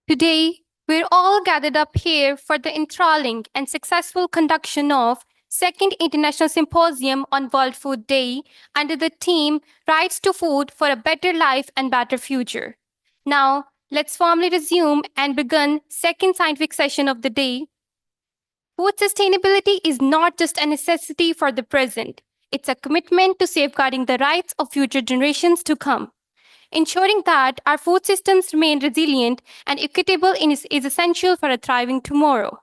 Today, we're all gathered up here for the enthralling and successful conduction of Second International Symposium on World Food Day under the theme Rights to Food for a Better Life and Better Future. Now, let's formally resume and begin second scientific session of the day. Food sustainability is not just a necessity for the present, it's a commitment to safeguarding the rights of future generations to come. Ensuring that our food systems remain resilient and equitable is essential for a thriving tomorrow.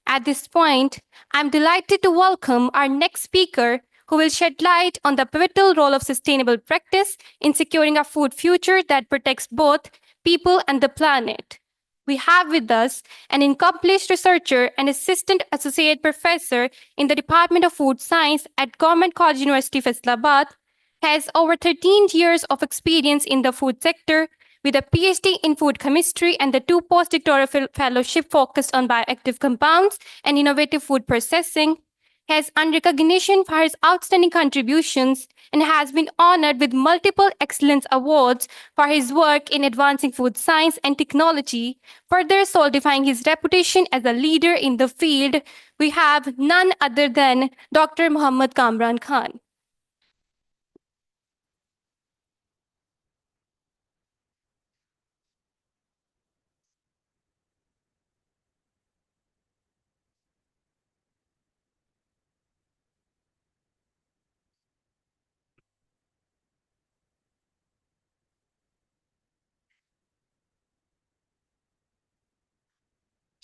At this point, I'm delighted to welcome our next speaker who will shed light on the pivotal role of sustainable practice in securing a food future that protects both people and the planet. We have with us an accomplished researcher and assistant associate professor in the Department of Food Science at Government College University, Faisalabad, has over 13 years of experience in the food sector with a PhD in food chemistry and the 2 postdoctoral fellowship focused on bioactive compounds and innovative food processing, has earned recognition for his outstanding contributions and has been honored with multiple excellence awards for his work in advancing food science and technology, further solidifying his reputation as a leader in the field. We have none other than Dr. Muhammad Kamran Khan.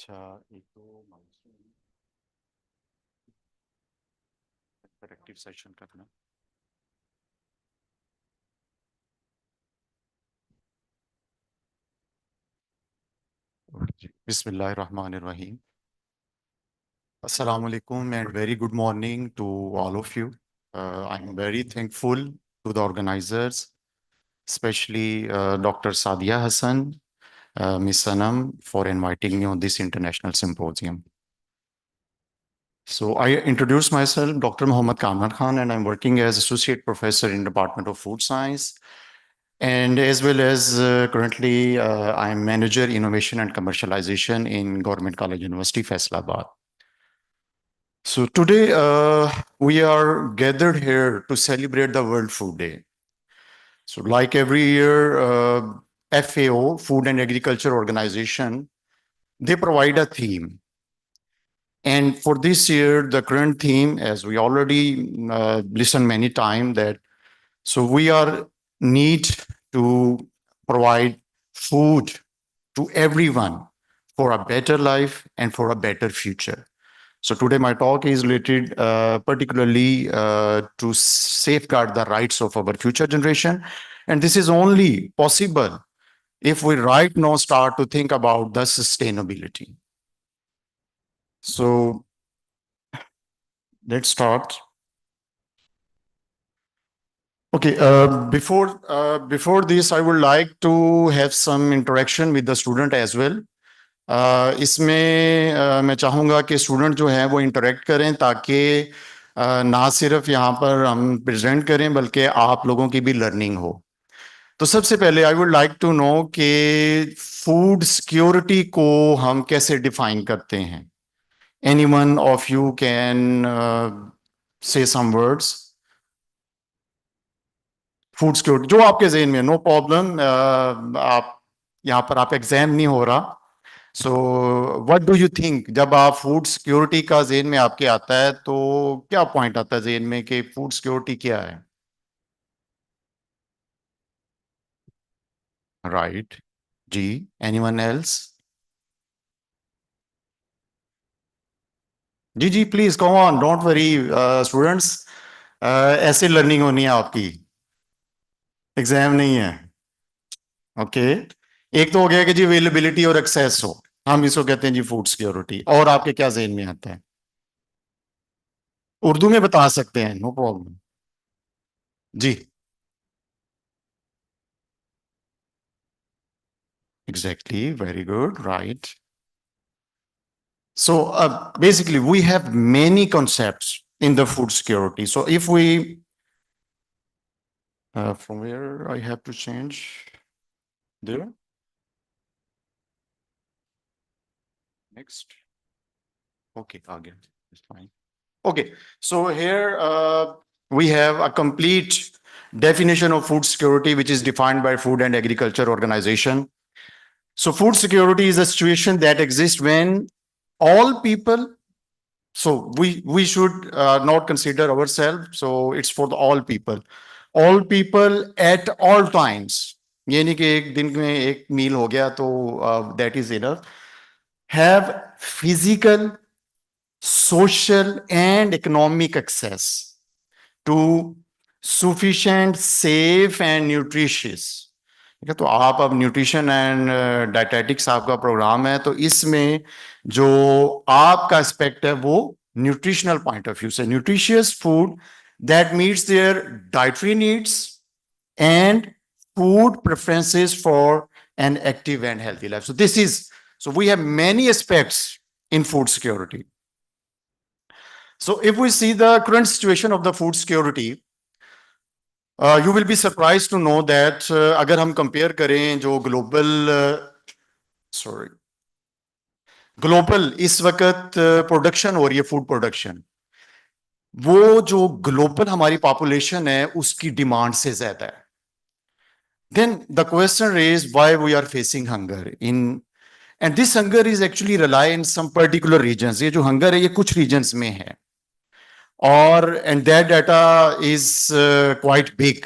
अच्छा एक तो interactive session करना बिस्मिल्लाहिर्रहमानिर्रहीम Assalamu alaikum and very good morning to all of you. I'm very thankful to the organizers, especially Dr. Sadia Hassan, Ms. Sanam, for inviting me on this international symposium. So I introduce myself, Dr. Muhammad Kamran Khan, and I'm working as Associate Professor in Department of Food Science. And as well as currently, I'm Manager Innovation and Commercialization in Government College University, Faisalabad. So today we are gathered here to celebrate the World Food Day. So like every year, FAO, Food and Agriculture Organization, they provide a theme. And for this year, the current theme, as we already listened many times, that so we are need to provide food to everyone for a better life and for a better future. So today my talk is related particularly to safeguard the rights of our future generation. And this is only possible if we right now start to think about the sustainability. So let's start. Okay, before this, I would like to have some interaction with the student as well. इसमें मैं चाहूँगा कि student जो है वो interact करें ताकि ना सिर्फ यहाँ पर हम प्रेजेंट करें बल्कि आप लोगों की भी लर्निंग हो तो सबसे पहले I would like to know कि फूड सिक्योरिटी को हम कैसे डिफाइन करते हैं एनीवन ऑफ यू कैन से सम वर्ड्स फूड सिक्योरिटी जो आपके जहन में नो प्रॉब्लम आप यहाँ पर आप एग्जाम नहीं हो रहा so what do you think जब आप फूड सिक्योरिटी का जेहन में आपके आता है तो क्या पॉइंट आता है जेहन में कि फूड सिक्योरिटी क्या है राइट जी एनीवन एल्स जी जी please come on don't worry students ऐसे लर्निंग होनी है आपकी एग्जाम नहीं है ओके एक तो हो गया कि जी अवेलेबिलिटी और एक्सेस हो हम इसको कहते हैं जी फूड सिक्योरिटी और आपके क्या जेहन में आता है उर्दू में बता सकते हैं नो प्रॉब्लम जी exactly very good right So basically, we have many concepts in the food security. So if we, from where I have to change there? Next. Okay, again, it's fine. Okay, so here we have a complete definition of food security, which is defined by Food and Agriculture Organization. So food security is a situation that exists when all people, so we should not consider ourselves, so it's for the all people at all times. ये नहीं कि एक दिन में एक मील हो गया तो that is enough. Have physical, social, and economic access to sufficient, safe, and nutritious. ठीक है, तो आप अब न्यूट्रिशन एंड डाइटेटिक्स आपका प्रोग्राम है, तो इसमें जो आपका एस्पेक्ट है वो न्यूट्रिशनल पॉइंट ऑफ व्यू से nutritious food that meets their dietary needs and food preferences for an active and healthy life. So this is, so we have many aspects in food security. So if we see the current situation of the food security, you will be surprised to know that अगर हम compare करें जो global इस वक्त production हो रही है food production, वो जो ग्लोबल हमारी पॉपुलेशन है उसकी डिमांड से ज्यादा है. Then the question is why we are facing hunger in, and this hunger is actually rely in some particular regions. ये जो hunger है ये कुछ regions में है, और and that data is quite big.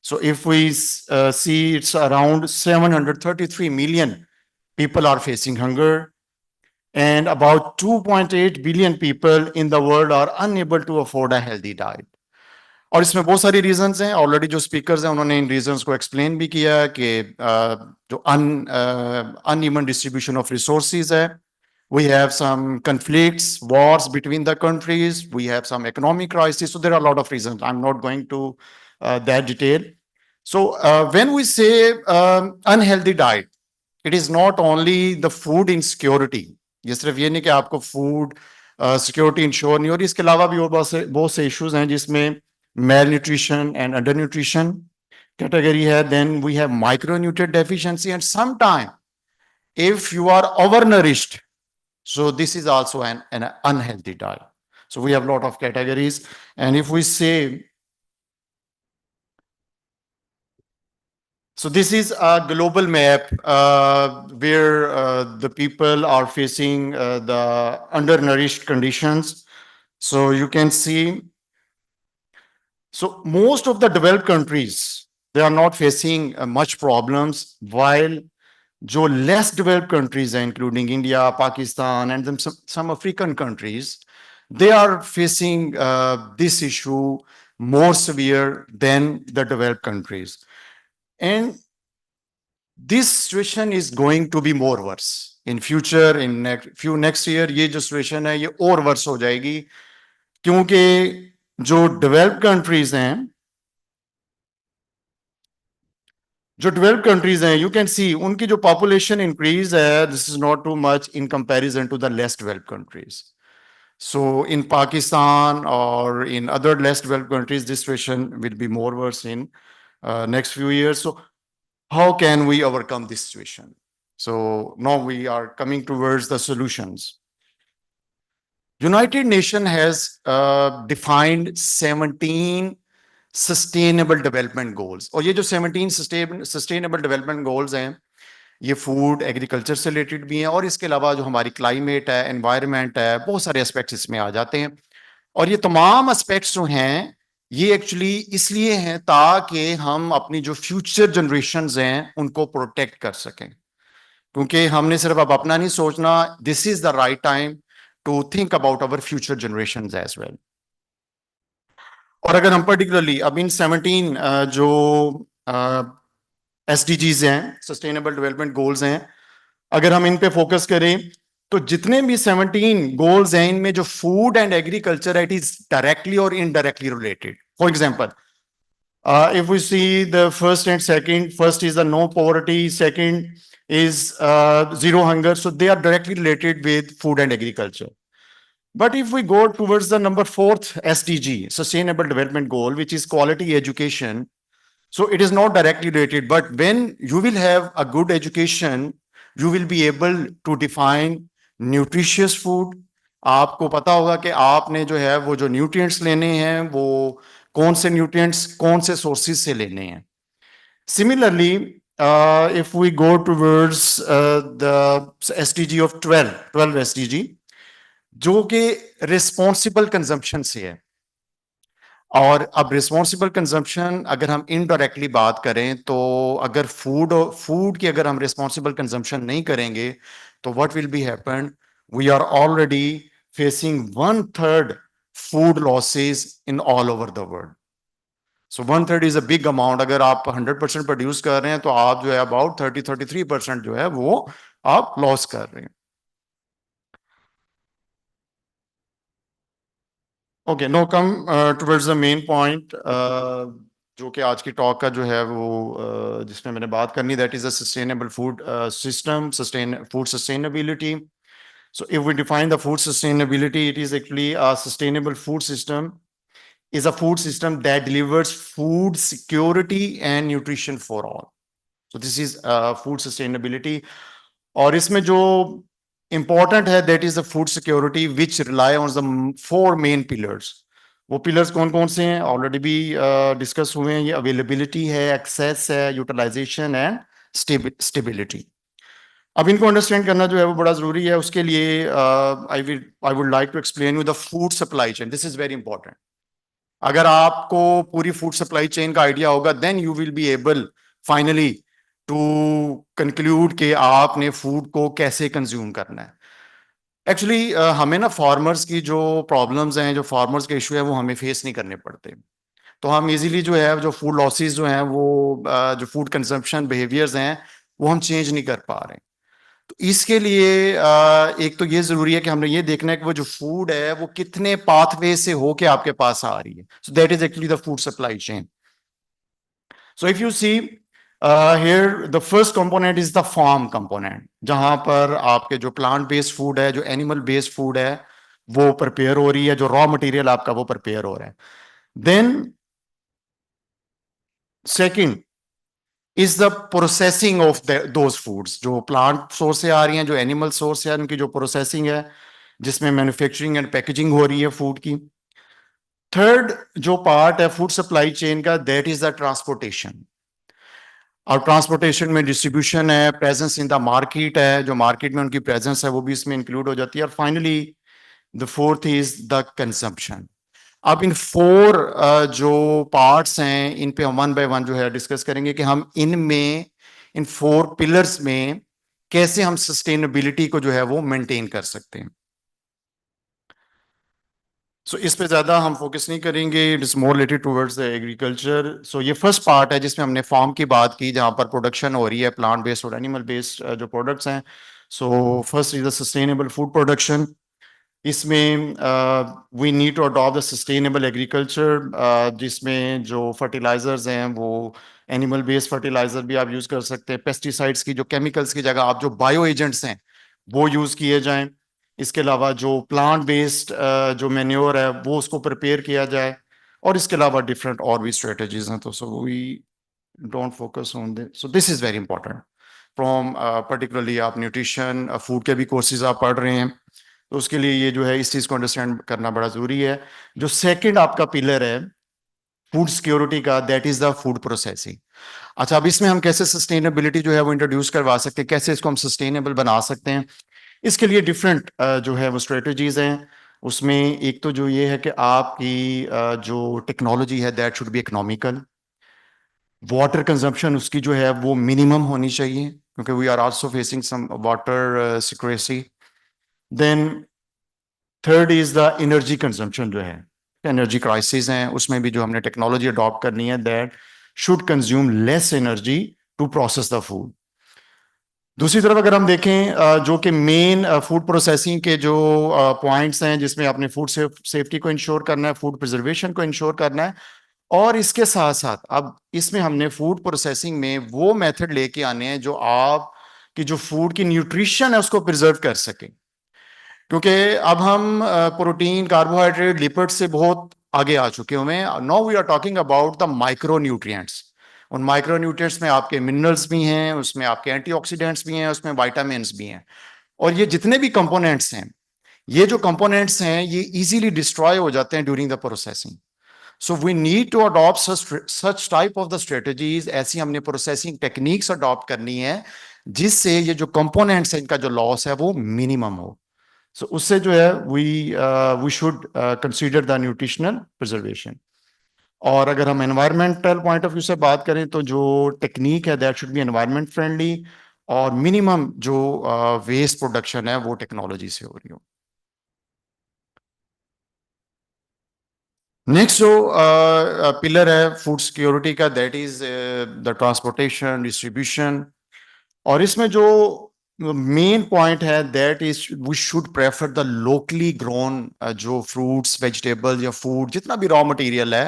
So if we see, it's around 733 million people are facing hunger, and about 2.8 billion people in the world are unable to afford a healthy diet. और इसमें बहुत सारी reasons हैं, already जो speakers हैं उन्होंने इन reasons को explain भी किया कि जो अनइवन डिस्ट्रीब्यूशन ऑफ रिसोर्सेज है, we have some conflicts, wars between the countries, we have some economic crisis, so there are a lot of reasons. I'm not going to that detail. So when we say unhealthy diet, it is not only the food insecurity. ये सिर्फ ये नहीं कि आपको food security ensure नहीं हो रही, इसके अलावा भी और बहुत से इश्यूज हैं जिसमें malnutrition and undernutrition category है. Then we have micronutrient deficiency, and sometimes if you are overnourished, so this is also an unhealthy diet. So we have a lot of categories, and if we say, so this is a global map where the people are facing the undernourished conditions. So you can see, so most of the developed countries, they are not facing much problems, while जो less developed countries हैं, including India, Pakistan, and then some African countries, they are facing this issue more severe than the developed countries. And this situation is going to be more worse in future. In next year, ये जो situation है ये और worse हो जाएगी, क्योंकि जो developed countries हैं, जो developed countries हैं, you can see उनकी जो population increase है, this is not too much in comparison to the less developed countries. So in Pakistan or in other less developed countries, this situation will be more worse in next few years. So how can we overcome this situation? So now we are coming towards the solutions. United Nations has defined 17 sustainable development goals, और ये जो 17 sustainable development goals हैं ये food agriculture से related भी हैं, और इसके अलावा जो हमारी क्लाइमेट है, एनवायरनमेंट है, बहुत सारे एस्पेक्ट्स इसमें आ जाते हैं. और ये तमाम एस्पेक्ट्स जो हैं ये एक्चुअली इसलिए हैं ताकि हम अपनी जो फ्यूचर जनरेशंस हैं उनको प्रोटेक्ट कर सकें, क्योंकि हमने सिर्फ अब अपना नहीं सोचना, this is the right time to think about our future generations as well. और अगर हम पर्टिकुलरली अब इन 17 जो एसडीजीज हैं, सस्टेनेबल डेवलपमेंट गोल्स हैं, अगर हम इन पे फोकस करें तो जितने भी 17 गोल्स हैं इनमें जो फूड एंड एग्रीकल्चर है, इट इज डायरेक्टली और indirectly related. For example, if we see the first and second, first is the no poverty, second is zero hunger, so they are directly related with food and agriculture. But if we go towards the number 4th SDG, Sustainable Development Goal, which is quality education, so it is not directly related, but when you will have a good education, you will be able to define nutritious food, आपको पता होगा कि आपने जो है वो जो nutrients लेने हैं वो कौन से न्यूट्रिएंट्स कौन से सोर्सेज से लेने हैं. Similarly, if we go towards the SDG of 12 SDG, जो कि रिस्पॉन्सिबल कंजम्पशन से है. और अब रिस्पॉन्सिबल कंजम्पशन अगर हम इनडायरेक्टली बात करें तो अगर फूड की अगर हम रिस्पॉन्सिबल कंजम्पशन नहीं करेंगे तो what will be happen, we are already facing 1/3 food losses in all over the world. So 1/3 is a big amount. अगर आप 100% प्रोड्यूस कर रहे हैं तो आप जो है अबाउट 33% जो है वो आप लॉस कर रहे हैं. Okay, now come towards the main point जो कि आज की टॉक का जो है वो जिसमें मैंने बात करनी, that is a sustainable food system, food sustainability. So if we define the food sustainability, it is actually a sustainable food system is a food system that delivers food security and nutrition for all. So this is food sustainability. और इसमें जो important है that is the food security which rely on the four main pillars. वो pillars कौन कौन से हैं already भी डिस्कस हुए हैं. ये अवेलेबिलिटी है, एक्सेस है, यूटिलाइजेशन एंड स्टेबिलिटी. अब इनको अंडरस्टैंड करना जो है वो बड़ा जरूरी है. उसके लिए I would like to explain you the food supply chain. This is very important. अगर आपको पूरी फूड सप्लाई चेन का आइडिया होगा then you will be able finally to conclude कि आपने फूड को कैसे कंज्यूम करना है. एक्चुअली हमें ना फार्मर्स की जो प्रॉब्लम्स हैं, जो फार्मर्स के इशू है वो हमें फेस नहीं करने पड़ते. तो हम इजीली जो है जो फूड लॉसेस जो हैं वो जो फूड कंजम्पशन बिहेवियर्स हैं वो हम चेंज नहीं कर पा रहे. तो इसके लिए एक तो ये जरूरी है कि हमने ये देखना है कि वो जो फूड है वो कितने पाथवे से होके आपके पास आ रही है. So that is actually the food supply chain. So if you see here the first component is the farm component, जहां पर आपके जो प्लांट बेस्ड फूड है, जो एनिमल बेस्ड फूड है वो प्रिपेयर हो रही है, जो रॉ मटेरियल आपका वो प्रिपेयर हो रहा है. Then second is the processing of those foods, जो प्लांट सोर्स से आ रही हैं, जो एनिमल सोर्स है, उनकी जो प्रोसेसिंग है जिसमें मैन्युफैक्चरिंग एंड पैकेजिंग हो रही है फूड की. थर्ड जो पार्ट है फूड सप्लाई चेन का, दैट इज द ट्रांसपोर्टेशन. और ट्रांसपोर्टेशन में डिस्ट्रीब्यूशन है, प्रेजेंस इन द मार्केट है, जो मार्केट में उनकी प्रेजेंस है वो भी इसमें इंक्लूड हो जाती है. और finally the fourth is the consumption. अब इन फोर जो पार्ट्स हैं इन पे हम वन बाय वन जो है डिस्कस करेंगे कि हम इनमें इन फोर पिलर्स में कैसे हम सस्टेनेबिलिटी को जो है वो मेंटेन कर सकते हैं. सो इस पे ज्यादा हम फोकस नहीं करेंगे. It is more related towards the agriculture. So ये फर्स्ट पार्ट है जिसमें हमने फार्म की बात की, जहां पर प्रोडक्शन हो रही है प्लांट बेस्ड और एनिमल बेस्ड जो प्रोडक्ट्स हैं. So first is the sustainable food production. इसमें we need to adopt the sustainable agriculture, जिसमें जो फर्टिलाइजर्स हैं वो एनिमल बेस्ड फर्टिलाइजर भी आप यूज कर सकते हैं. पेस्टिसाइड्स की जो केमिकल्स की जगह आप जो बायो एजेंट्स हैं वो यूज किए जाएं. इसके अलावा जो प्लांट बेस्ड जो मेन्योर है वो उसको प्रिपेयर किया जाए. और इसके अलावा डिफरेंट और भी स्ट्रेटजीज हैं. तो so we don't focus on this. So this is very important from particularly आप न्यूट्रिशन फूड के भी कोर्सेज आप पढ़ रहे हैं तो उसके लिए ये जो है इस चीज को अंडरस्टैंड करना बड़ा जरूरी है. जो सेकंड आपका पिलर है फूड सिक्योरिटी का, that is the food processing. अच्छा, अब इसमें हम कैसे सस्टेनेबिलिटी जो है वो इंट्रोड्यूस करवा सकते हैं, कैसे इसको हम सस्टेनेबल बना सकते हैं. इसके लिए डिफरेंट जो है वो स्ट्रेटजीज हैं. उसमें एक तो जो ये है कि आपकी जो टेक्नोलॉजी है that should be economical. Water consumption उसकी जो है वो मिनिमम होनी चाहिए क्योंकि we are also facing some water security. Then third is the energy consumption. जो है एनर्जी क्राइसिस हैं उसमें भी जो हमने टेक्नोलॉजी अडॉप्ट करनी है that should consume less energy to process the food. दूसरी तरफ अगर हम देखें जो कि मेन फूड प्रोसेसिंग के जो पॉइंट्स हैं जिसमें आपने फूड सेफ्टी को इंश्योर करना है, फूड प्रिजर्वेशन को इंश्योर करना है. और इसके साथ साथ अब इसमें हमने फूड प्रोसेसिंग में वो मेथड लेके आने हैं जो आप की जो फूड की न्यूट्रिशन है उसको प्रिजर्व कर सके. क्योंकि अब हम प्रोटीन, कार्बोहाइड्रेट, लिपिड से बहुत आगे आ चुके हैं. Now we are talking about the micro nutrients. उन माइक्रो न्यूट्रिएंट्स में आपके मिनरल्स भी हैं, उसमें आपके एंटीऑक्सीडेंट्स भी हैं, उसमें विटामिन्स भी हैं. और ये जितने भी कंपोनेंट्स हैं, ये जो कंपोनेंट्स हैं ये इजीली डिस्ट्रॉय हो जाते हैं during the processing. So we need to adopt such type of the strategies. ऐसी हमने प्रोसेसिंग टेक्निक्स अडॉप्ट करनी है जिससे ये जो कंपोनेंट्स हैं इनका जो लॉस है वो मिनिमम हो. सो उससे जो है we should consider the nutritional preservation. और अगर हम एनवायरमेंटल पॉइंट ऑफ व्यू से बात करें तो जो टेक्निक है that should B environment friendly, और मिनिमम जो वेस्ट प्रोडक्शन है वो टेक्नोलॉजी से हो रही हो. नेक्स्ट जो पिलर है फूड सिक्योरिटी का, that is the transportation distribution. और इसमें जो मेन पॉइंट है that is we should prefer the locally grown जो फ्रूट्स वेजिटेबल्स या फूड जितना भी रॉ मटेरियल है,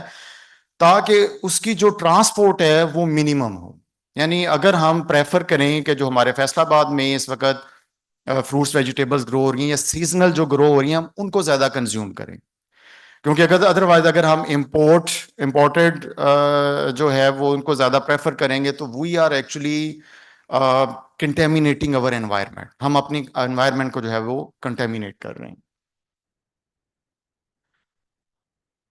ताकि उसकी जो ट्रांसपोर्ट है वो मिनिमम हो. यानी अगर हम प्रेफर करें कि जो हमारे फैसलाबाद में इस वक्त फ्रूट्स वेजिटेबल्स ग्रो हो रही हैं या सीजनल जो ग्रो हो रही हैं, हम उनको ज्यादा कंज्यूम करें. क्योंकि अगर अदरवाइज अगर हम इंपोर्टेड जो है वो उनको ज्यादा प्रेफर करेंगे तो we are actually contaminating our environment. हम अपनी एनवायरनमेंट को जो है वो कंटेमिनेट कर रहे हैं.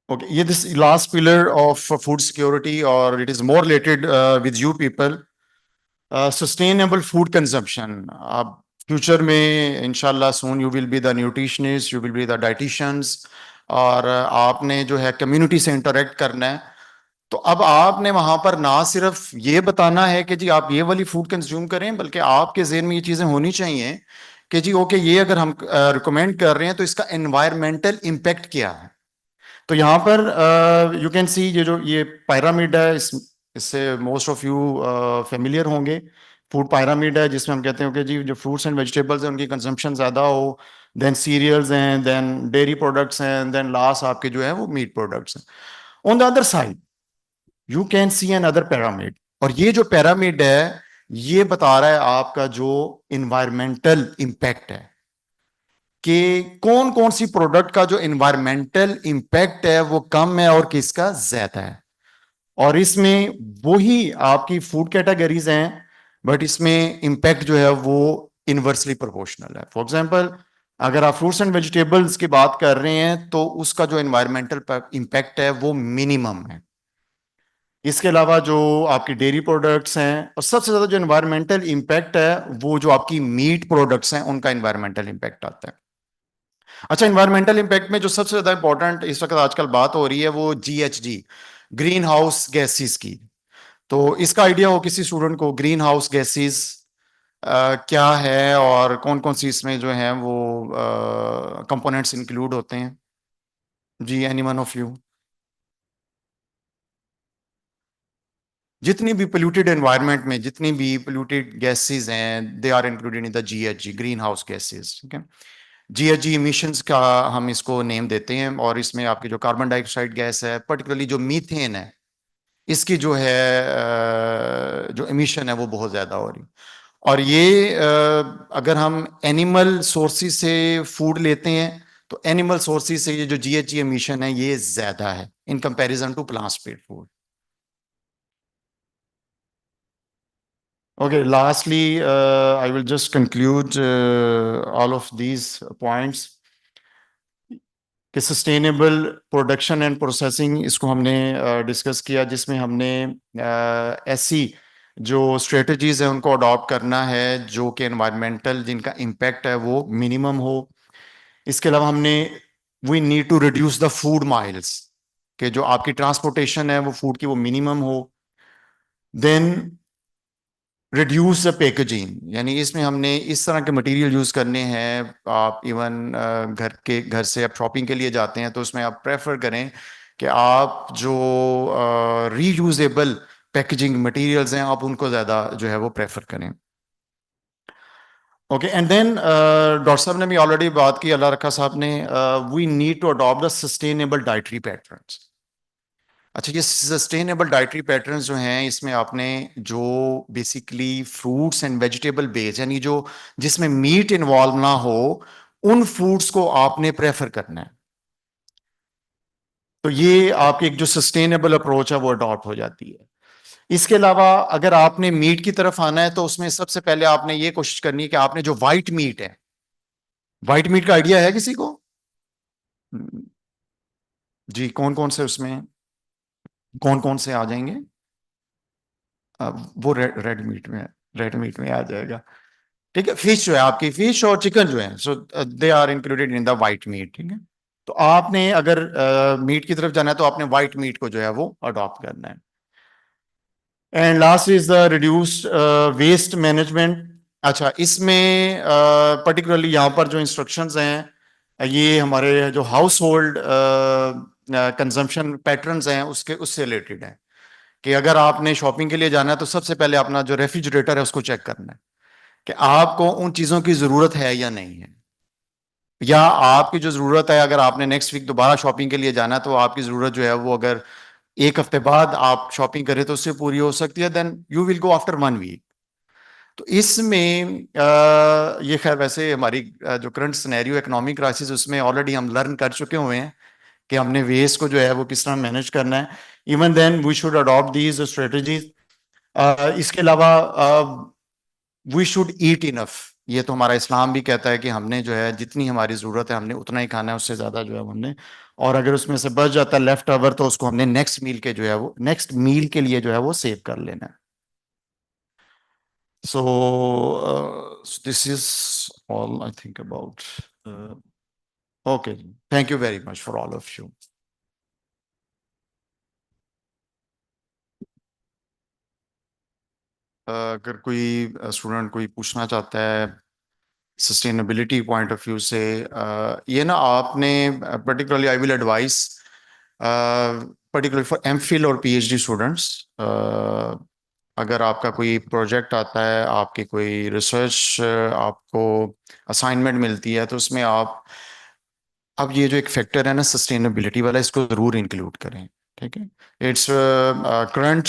ओके, ये this last pillar of food security, और it is more related with you people. Sustainable food consumption. आप फ्यूचर में इंशाल्लाह soon you will be the nutritionist, you will be the dietitians, और आपने जो है कम्युनिटी से इंटरेक्ट करना है. तो अब आपने वहां पर ना सिर्फ ये बताना है कि जी आप ये वाली फूड कंज्यूम करें, बल्कि आपके ज़हन में ये चीजें होनी चाहिए कि जी ओके, ये अगर हम रिकमेंड कर रहे हैं तो इसका एनवायरमेंटल इम्पैक्ट क्या है. तो यहाँ पर यू कैन सी ये जो ये pyramid है, इससे मोस्ट ऑफ यू फेमिलियर होंगे. फूड pyramid है जिसमें हम कहते हैं कि जी जो फ्रूट्स एंड वेजिटेबल्स हैं उनकी कंजम्पशन ज्यादा हो, देन सीरियल्स हैं, देन डेयरी प्रोडक्ट्स हैं, देन लास्ट आपके जो है वो मीट प्रोडक्ट्स हैं. On the other side you can see another pyramid, और ये जो पैरामिड है ये बता रहा है आपका जो इन्वायरमेंटल इंपैक्ट है, कि कौन कौन सी प्रोडक्ट का जो इन्वायरमेंटल इंपैक्ट है वो कम है और किसका ज्यादा है. और इसमें वही आपकी फूड कैटेगरीज हैं, बट इसमें इंपैक्ट जो है वो इनवर्सली प्रोपोर्शनल है. फॉर एग्जांपल, अगर आप फ्रूट्स एंड वेजिटेबल्स की बात कर रहे हैं तो उसका जो इन्वायरमेंटल इंपैक्ट है वो मिनिमम है. इसके अलावा जो आपकी डेयरी प्रोडक्ट्स हैं, और सबसे ज्यादा जो इन्वायरमेंटल इंपैक्ट है वो जो आपकी मीट प्रोडक्ट्स हैं उनका इन्वायरमेंटल इंपैक्ट आता है. अच्छा, इन्वायरमेंटल इंपैक्ट में जो सबसे ज्यादा इंपॉर्टेंट इस वक्त आजकल बात हो रही है वो GHG, ग्रीन हाउस गैसेस की. तो इसका आइडिया हो किसी स्टूडेंट को, ग्रीन हाउस गैसेस क्या है और कौन कौन सी इसमें जो है वो कंपोनेंट्स इंक्लूड होते हैं? जी, एनी वन ऑफ यू? जितनी भी पोल्यूटेड एनवायरनमेंट में जितनी भी पोल्यूटेड गैसेस हैं they are included in the GHG, greenhouse gases. ठीक है, GHG इमिशंस का हम इसको नेम देते हैं, और इसमें आपकी जो कार्बन डाइऑक्साइड गैस है, पर्टिकुलरली जो मीथेन है, इसकी जो है जो इमिशन है वो बहुत ज्यादा हो रही. और ये अगर हम एनिमल सोर्सेज से फूड लेते हैं तो एनिमल सोर्सेज से ये जो GHG इमिशन है ये ज्यादा है in comparison to plant based food. Okay, lastly, I will just conclude all of these points. कि सस्टेनेबल प्रोडक्शन एंड प्रोसेसिंग इसको हमने डिस्कस किया, जिसमें हमने ऐसी जो स्ट्रेटजीज है उनको अडॉप्ट करना है जो कि एनवायरमेंटल जिनका इम्पैक्ट है वो मिनिमम हो. इसके अलावा हमने we need to reduce the food miles, कि जो आपकी ट्रांसपोर्टेशन है वो फूड की वो मिनिमम हो. देन रिड्यूस द पैकेजिंग, यानी इसमें हमने इस तरह के मटेरियल यूज करने हैं. आप इवन घर से आप शॉपिंग के लिए जाते हैं तो उसमें आप प्रेफर करें कि आप जो रीयूजेबल पैकेजिंग मटेरियल्स हैं आप उनको ज्यादा जो है वो प्रेफर करें. ओके, एंड देन डॉक्टर साहब ने भी ऑलरेडी बात की, अल्लाह रखा साहब ने, we need to adopt the sustainable dietary patterns. अच्छा, ये सस्टेनेबल डाइटरी पैटर्न्स जो हैं इसमें आपने जो basically fruits and vegetable base, यानी जो जिसमें मीट इन्वॉल्व ना हो, उन फूड्स को आपने प्रेफर करना है. तो ये आपकी एक जो सस्टेनेबल अप्रोच है वो अडॉप्ट हो जाती है. इसके अलावा अगर आपने मीट की तरफ आना है तो उसमें सबसे पहले आपने ये कोशिश करनी है कि आपने जो वाइट मीट है व्हाइट मीट का आइडिया है किसी को? जी, कौन कौन से उसमें, कौन कौन से आ जाएंगे? वो रेड रेड मीट में, रेड मीट में आ जाएगा। ठीक है, फिश जो है आपकी, फिश और चिकन जो है, so they are included in the white meat. ठीक है, तो आपने अगर मीट की तरफ जाना है तो आपने वाइट मीट को जो है वो अडॉप्ट करना है। And last is the reduced waste management. अच्छा, इसमें पर्टिकुलरली यहाँ पर जो इंस्ट्रक्शंस हैं ये हमारे जो हाउस होल्ड कंजम्पशन पैटर्न्स हैं उसके उससे रिलेटेड है, कि अगर आपने शॉपिंग के लिए जाना है तो सबसे पहले अपना जो रेफ्रिजरेटर है उसको चेक करना है कि आपको उन चीजों की जरूरत है या नहीं है, या आपकी जो जरूरत है, अगर आपने नेक्स्ट वीक दोबारा शॉपिंग के लिए जाना है तो आपकी जरूरत जो है वो अगर एक हफ्ते बाद आप शॉपिंग करें तो उससे पूरी हो सकती है, then you will go after 1 week. तो इसमें ये खैर वैसे हमारी जो करंट सिनेरियो इकोनॉमिक क्राइसिस उसमें ऑलरेडी हम लर्न कर चुके हुए हैं कि हमने वेस्ट को जो है वो किस तरह मैनेज करना है। Even then we should adopt these strategies. इसके अलावा वी शुड ईट इनफ। ये तो हमारा इस्लाम भी कहता है कि हमने जो है जितनी हमारी जरूरत है हमने उतना ही खाना है, उससे ज्यादा जो है हमने, और अगर उसमें से बच जाता है लेफ्ट ओवर तो उसको हमने नेक्स्ट मील के जो है वो नेक्स्ट मील के लिए जो है वो सेव कर लेना है। सो this is all I think about. Okay, thank you very much for all of you. अगर कोई स्टूडेंट कोई पूछना चाहता है सस्टेनेबिलिटी पॉइंट ऑफ व्यू से, ये ना आपने particularly I will advice particularly for MPhil और पीएचडी स्टूडेंट्स, अगर आपका कोई प्रोजेक्ट आता है, आपकी कोई रिसर्च आपको असाइनमेंट मिलती है, तो उसमें आप अब ये जो एक फैक्टर है ना सस्टेनेबिलिटी वाला, इसको जरूर इंक्लूड करें। ठीक है, इट्स करंट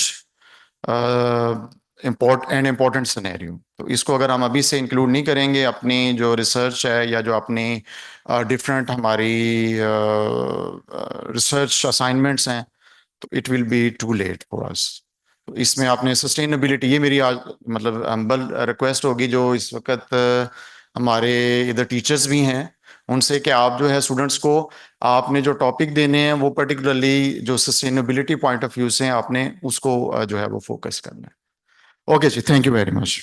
इम्पोर्टेंट सिनेरियो। तो इसको अगर हम अभी से इंक्लूड नहीं करेंगे अपनी जो रिसर्च है या जो अपनी डिफरेंट हमारी रिसर्च असाइनमेंट्स हैं, तो it will be too late for us. तो इसमें आपने सस्टेनेबिलिटी, ये मेरी आज मतलब हम्बल रिक्वेस्ट होगी जो इस वक्त हमारे इधर टीचर्स भी हैं उनसे, कि आप जो है स्टूडेंट्स को आपने जो टॉपिक देने हैं वो पर्टिकुलरली जो सस्टेनेबिलिटी पॉइंट ऑफ व्यू से हैं आपने उसको जो है वो फोकस करना है। ओके जी, thank you very much.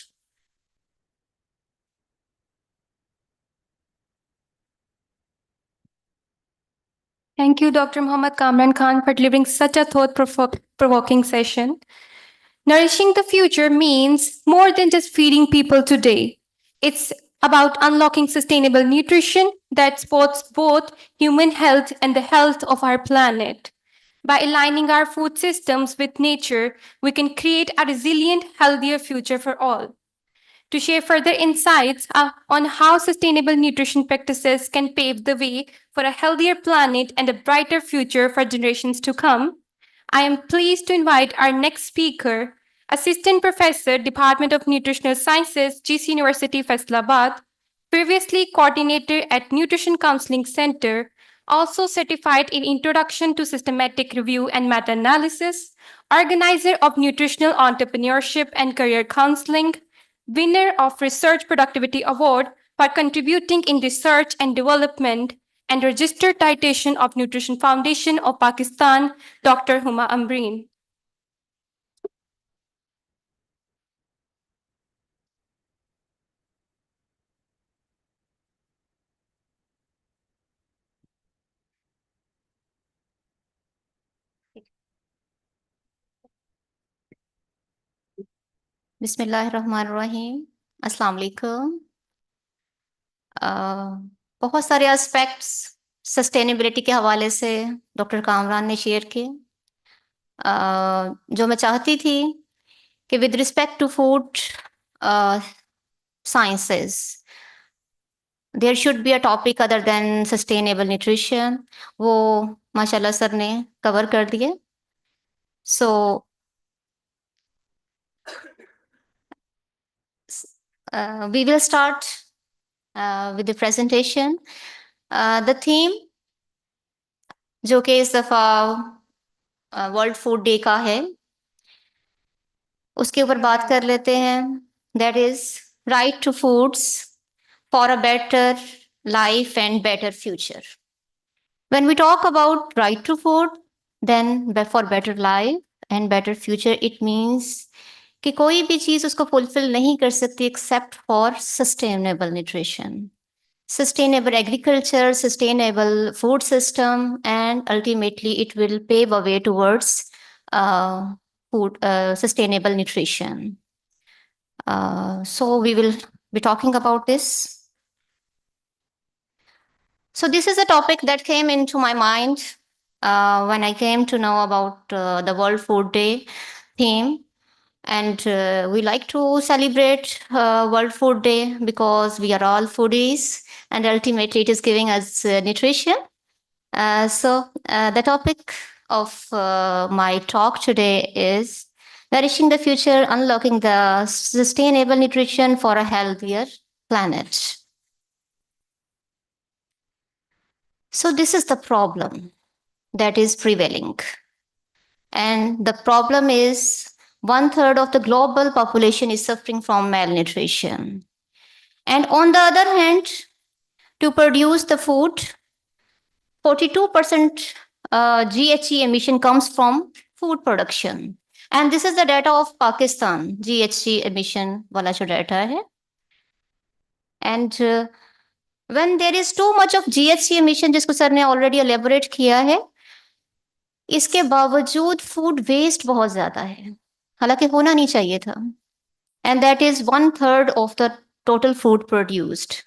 Thank you, Dr. Muhammad Kamran Khan, for delivering such a thought-provoking session. Nourishing the future means more than just feeding people today. It's about unlocking sustainable nutrition that supports both human health and the health of our planet. By aligning our food systems with nature, we can create a resilient, healthier future for all. To share further insights on how sustainable nutrition practices can pave the way for a healthier planet and a brighter future for generations to come, I am pleased to invite our next speaker, Assistant Professor, Department of Nutritional Sciences, GC University, Faisalabad, previously coordinator at Nutrition Counseling Center, also certified in Introduction to Systematic Review and Meta-Analysis, organizer of Nutritional Entrepreneurship and Career Counseling, winner of Research Productivity Award for contributing in research and development, and registered dietitian of Nutrition Foundation of Pakistan, Dr. Huma Ambreen. बिस्मिल्लाहिर्रहमानिर्रहीम। अस्सलाम वालेकुम। बहुत सारे aspects sustainability के हवाले से doctor Kamran ने share किए, जो मैं चाहती थी कि with respect to food sciences there should be a topic other than sustainable nutrition, वो माशाल्लाह सर ने कवर कर दिए। सो we will start with the presentation. The theme जो कि इस दफ़ा वर्ल्ड फूड डे का है, उसके ऊपर बात कर लेते हैं। That is right to foods for a better life and better future. When we talk about right to food, then for better life and better future, it means कि कोई भी चीज उसको फुलफिल नहीं कर सकती except for sustainable nutrition, sustainable agriculture, sustainable food system, and ultimately it will pave a way towards sustainable nutrition. So we will be talking about this. So this is a topic that came into my mind when I came to know about the World Food Day theme. And we like to celebrate World Food Day because we are all foodies and ultimately it is giving us nutrition. So the topic of my talk today is nourishing the future, unlocking the sustainable nutrition for a healthier planet. So this is the problem that is prevailing. And the problem is 1/3 of the global population is suffering from malnutrition. And on the other hand, to produce the food, 42% GHG emission comes from food production. And this is the data of Pakistan, GHG emission wala jo data hai. And when there is too much of GHG emission, जिसको sir ने already elaborate किया है, इसके बावजूद food waste बहुत ज्यादा है, हालांकि होना नहीं चाहिए था. And that is 1/3 of the total food produced.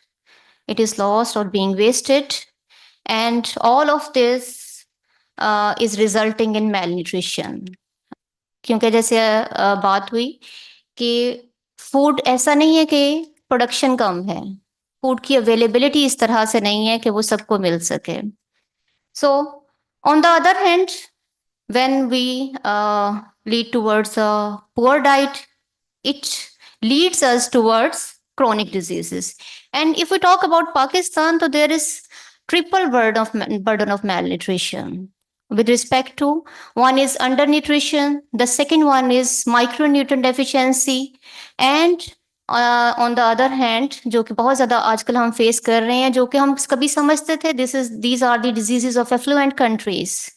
It is lost or being wasted. And all of this is resulting in malnutrition. क्योंकि जैसे बात हुई कि फूड ऐसा नहीं है कि प्रोडक्शन कम है, फूड की अवेलेबिलिटी इस तरह से नहीं है कि वो सबको मिल सके. So on the other hand, when we lead towards a poor diet, it leads us towards chronic diseases. And if we talk about Pakistan, so there is triple burden of malnutrition. With respect to, one is undernutrition, the second one is micronutrient deficiency, and on the other hand, जो कि बहुत ज़्यादा आजकल हम face कर रहे हैं, जो कि हम कभी समझते थे, these are the diseases of affluent countries.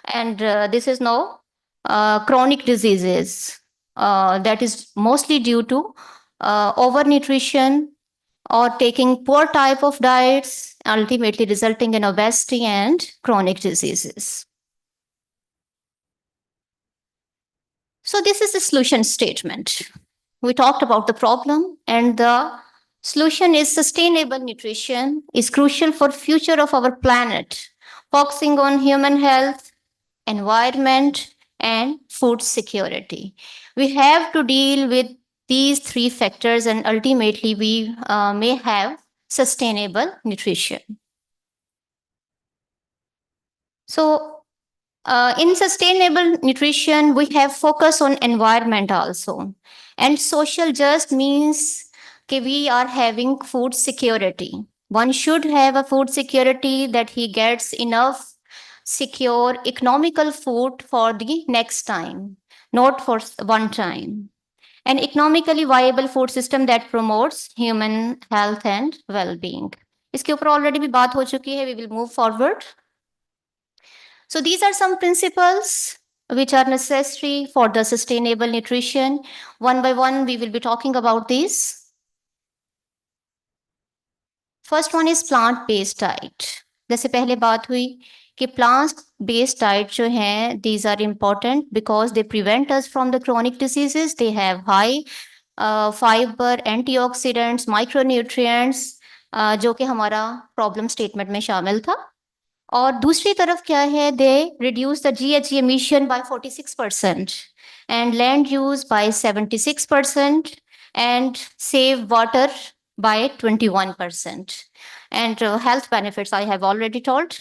And this is now chronic diseases that is mostly due to overnutrition or taking poor type of diets, ultimately resulting in obesity and chronic diseases. So this is the solution statement. We talked about the problem, and the solution is sustainable nutrition is crucial for future of our planet, focusing on human health, environment, and food security. We have to deal with these three factors, and ultimately we may have sustainable nutrition. So in sustainable nutrition, we have focus on environment also. And social just means that we are having food security. One should have a food security that he gets enough secure economical food for the next time, not for one time. An economically viable food system that promotes human health and well-being. इसके ऊपर already भी बात हो चुकी है. We will move forward. So these are some principles which are necessary for the sustainable nutrition. One by one, we will be talking about these. First one is plant-based diet. जैसे पहले बात हुई कि plant-based diet जो हैं, these are important because they prevent us from the chronic diseases. They have high fiber, antioxidants, micronutrients, जो कि हमारा problem statement में शामिल था. और दूसरी तरफ क्या है, they reduce the GHG emission by 46% and land use by 76% and save water by 21%. And health benefits I have already told.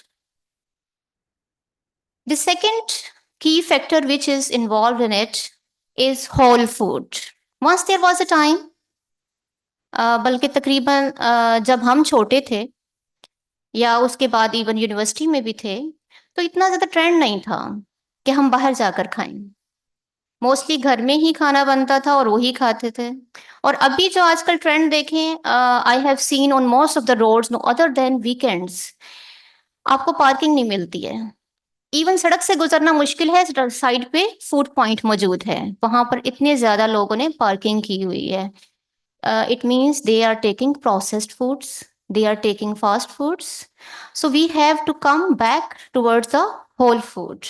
The second key factor which is involved in it is whole food. Once there was a time, बल्कि तकरीबन जब हम छोटे थे या उसके बाद even university में भी थे, तो इतना ज़्यादा ट्रेंड नहीं था कि हम बाहर जाकर खाएं. मोस्टली घर में ही खाना बनता था और वही खाते थे। और अभी जो आजकल ट्रेंड देखें, I have seen on most of the roads no other than weekends, आपको पार्किंग नहीं मिलती है। इवन सड़क से गुजरना मुश्किल है, साइड पे फूड पॉइंट मौजूद है, वहां पर इतने ज्यादा लोगों ने पार्किंग की हुई है। It means they are taking processed foods, they are taking fast foods. So we have to come back towards the whole food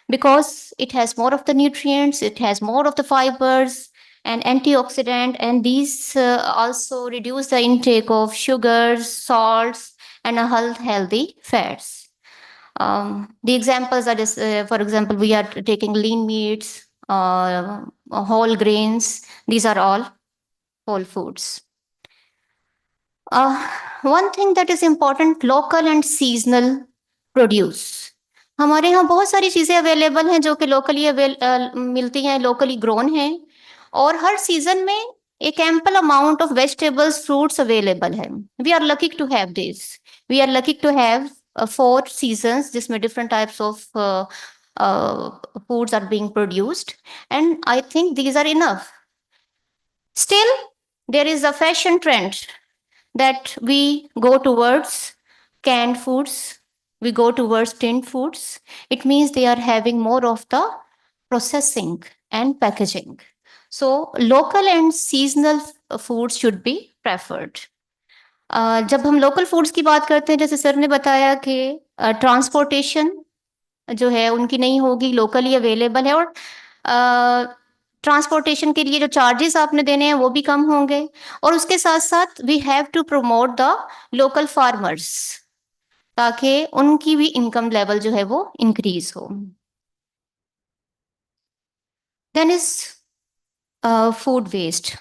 because it has more of the nutrients, it has more of the fibers and antioxidant, and these also reduce the intake of sugars, salts, and a healthy fats. The examples are just, for example, we are taking lean meats, whole grains. These are all whole foods. One thing that is important, local and seasonal produce. हमारे यहाँ बहुत सारी चीजें available हैं जो कि locally मिलती हैं, लोकली ग्रोन हैं, और हर सीजन में एक ample amount of vegetables, fruits available है। We are lucky to have this, we are lucky to have 4 seasons जिसमें different types of foods are being produced, and I think these are enough. Still, there is a fashion trend that we go towards canned foods, we go towards tinned foods. It means they are having more of the processing and packaging. So local and seasonal foods should be preferred. जब हम local foods की बात करते हैं, जैसे sir ने बताया कि ट्रांसपोर्टेशन जो है उनकी नहीं होगी, लोकली अवेलेबल है, और ट्रांसपोर्टेशन के लिए जो चार्जेस आपने देने हैं वो भी कम होंगे, और उसके साथ साथ we have to promote the local farmers ताकि उनकी भी इनकम लेवल जो है वो इंक्रीज हो। Then is food waste.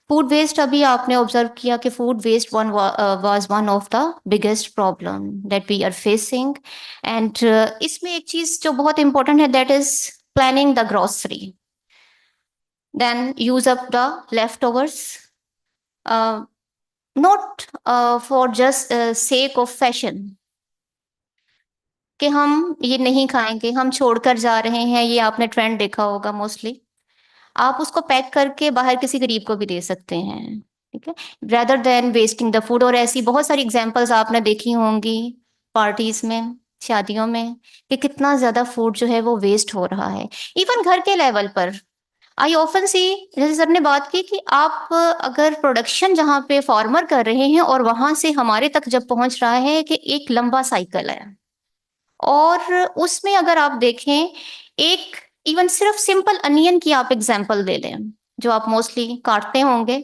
Food waste, अभी आपने ऑब्जर्व किया कि food waste was one of the biggest problem that we are facing, and इसमें एक चीज जो बहुत इंपॉर्टेंट है, that is planning the grocery, then use up the leftovers, not for just sake of fashion, कि हम ये नहीं खाएंगे, हम छोड़कर जा रहे हैं, ये आपने ट्रेंड देखा होगा मोस्टली। आप उसको पैक करके बाहर किसी गरीब को भी दे सकते हैं, ठीक है, rather than wasting the food. और ऐसी बहुत सारी एग्जांपल्स आपने देखी होंगी पार्टीज में, शादियों में, कि कितना ज्यादा फूड जो है वो वेस्ट हो रहा है। इवन घर के लेवल पर आई ऑफन सी, जैसे सर ने बात की कि आप अगर प्रोडक्शन जहाँ पे फार्मर कर रहे हैं और वहां से हमारे तक जब पहुंच रहा है, कि एक लंबा साइकिल है, और उसमें अगर आप देखें, एक इवन सिर्फ सिंपल अनियन की आप एग्जांपल ले लें, जो आप मोस्टली काटते होंगे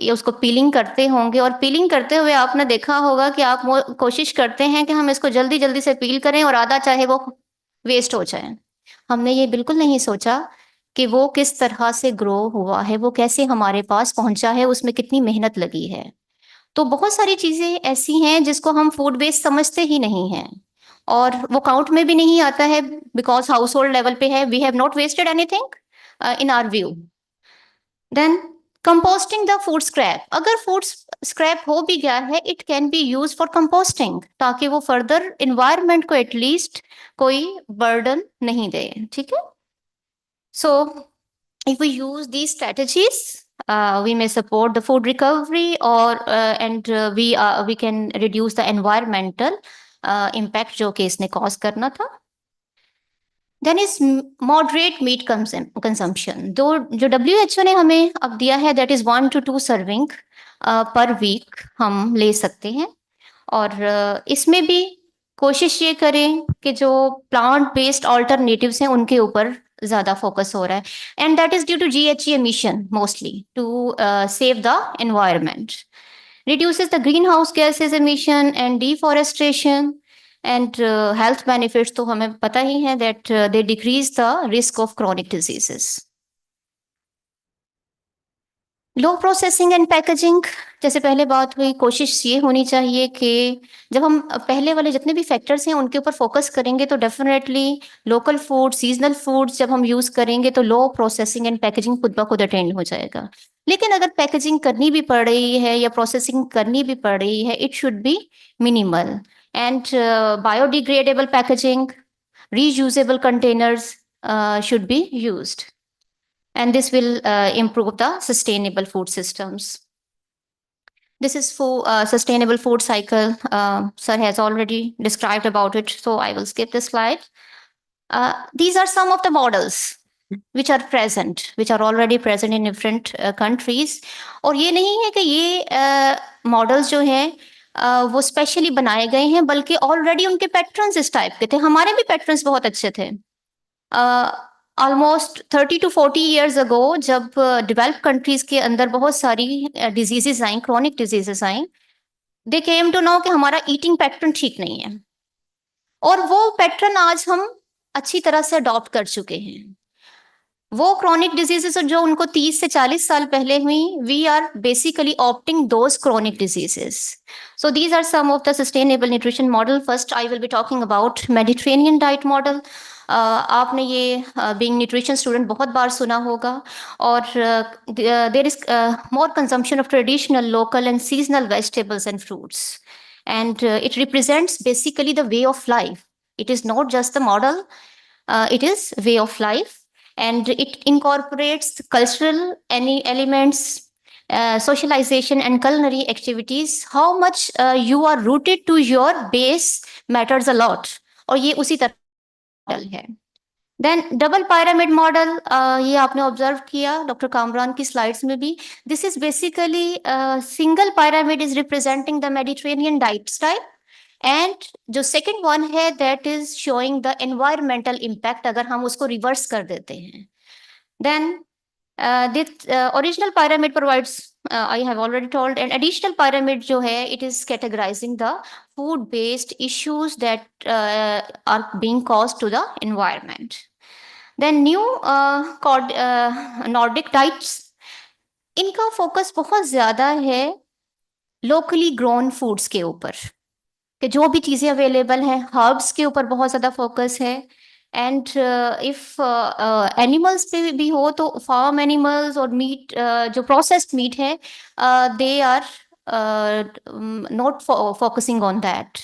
या उसको पीलिंग करते होंगे, और पीलिंग करते हुए आपने देखा होगा कि आप कोशिश करते हैं कि हम इसको जल्दी जल्दी से पील करें और आधा चाहे वो वेस्ट हो जाए। हमने ये बिल्कुल नहीं सोचा कि वो किस तरह से ग्रो हुआ है, वो कैसे हमारे पास पहुंचा है, उसमें कितनी मेहनत लगी है। तो बहुत सारी चीजें ऐसी हैं जिसको हम फूड वेस्ट समझते ही नहीं हैं, और वो काउंट में भी नहीं आता है, बिकॉज हाउस होल्ड लेवल पे है, we have not wasted anything in our view. Then composting the food scrap. अगर फूड स्क्रैप हो भी गया है, it can be use for composting, ताकि वो फर्दर इन्वायरमेंट को एटलीस्ट कोई बर्डन नहीं दे, ठीक है। So if we use these strategies, we may support the food recovery, or and we can reduce the environmental impact जो कि इसने cause करना था। Then is moderate meat consumption। जो WHO ने हमें अब दिया है, that is 1 to 2 serving per week हम ले सकते हैं, और इसमें भी कोशिश ये करें कि जो प्लांट बेस्ड ऑल्टरनेटिव्स हैं उनके ऊपर ज्यादा फोकस हो रहा है, and that is due to GHG emission mostly to save the environment, reduces the greenhouse gases emission and deforestation, and health benefits तो हमें पता ही है that they decrease the risk of chronic diseases. Low processing and packaging, जैसे पहले बात हुई, कोशिश ये होनी चाहिए कि जब हम पहले वाले जितने भी फैक्टर्स हैं उनके ऊपर फोकस करेंगे तो definitely local food, seasonal foods जब हम यूज करेंगे तो लो प्रोसेसिंग एंड पैकेजिंग खुद ब खुद अटेंड हो जाएगा। लेकिन अगर पैकेजिंग करनी भी पड़ रही है या प्रोसेसिंग करनी भी पड़ रही है, it should be minimal, and biodegradable packaging, reusable containers should be used. and this will improve the sustainable food systems. This is for sustainable food cycle. Sir has already described about it, so I will skip this slide. These are some of the models which are present, which are already present in different countries. और ये नहीं है कि ये models जो हैं वो specially बनाए गए हैं, बल्कि ऑलरेडी उनके पैटर्न्स इस टाइप के थे. हमारे भी पैटर्न्स बहुत अच्छे थे. ऑलमोस्ट 30 to 40 years ago, जब डेवलप कंट्रीज के अंदर बहुत सारी डिजीजेस आई, क्रॉनिक डिजीजेस आई, दे केम टू नो कि हमारा ईटिंग पैटर्न ठीक नहीं है, और वो पैटर्न आज हम अच्छी तरह से अडॉप्ट कर चुके हैं. वो क्रॉनिक डिजीजेस जो उनको 30 से 40 साल पहले हुई, we are basically opting those chronic diseases. So these are some of the sustainable nutrition model. First, I will be talking about Mediterranean diet model. आपने ये being nutrition student बहुत बार सुना होगा, और there is more consumption of traditional, local and seasonal vegetables and fruits. And it represents basically the way of life. It is not just the model, it is way of life. And it incorporates cultural any elements, socialization and culinary activities. How much you are rooted to your base matters a lot. और ये उसी तरह model है. Then double pyramid model, ये आपने observe किया doctor Kamran की slides में भी. This is basically single pyramid is representing the Mediterranean diet style, and जो सेकेंड वन है that is showing the environmental impact, अगर हम उसको रिवर्स कर देते हैं. Then this original pyramid provides, I have already told, an additional pyramid जो है, it is categorizing the food based issues that are being caused to the environment. Then new Nordic diets, इनका focus बहुत ज्यादा है locally grown foods के ऊपर, कि जो भी चीजें अवेलेबल हैं, हर्ब्स के ऊपर बहुत ज्यादा फोकस है. एंड इफ एनिमल्स पे भी हो तो फार्म एनिमल्स और मीट, जो प्रोसेस्ड मीट है, they are not focusing on that.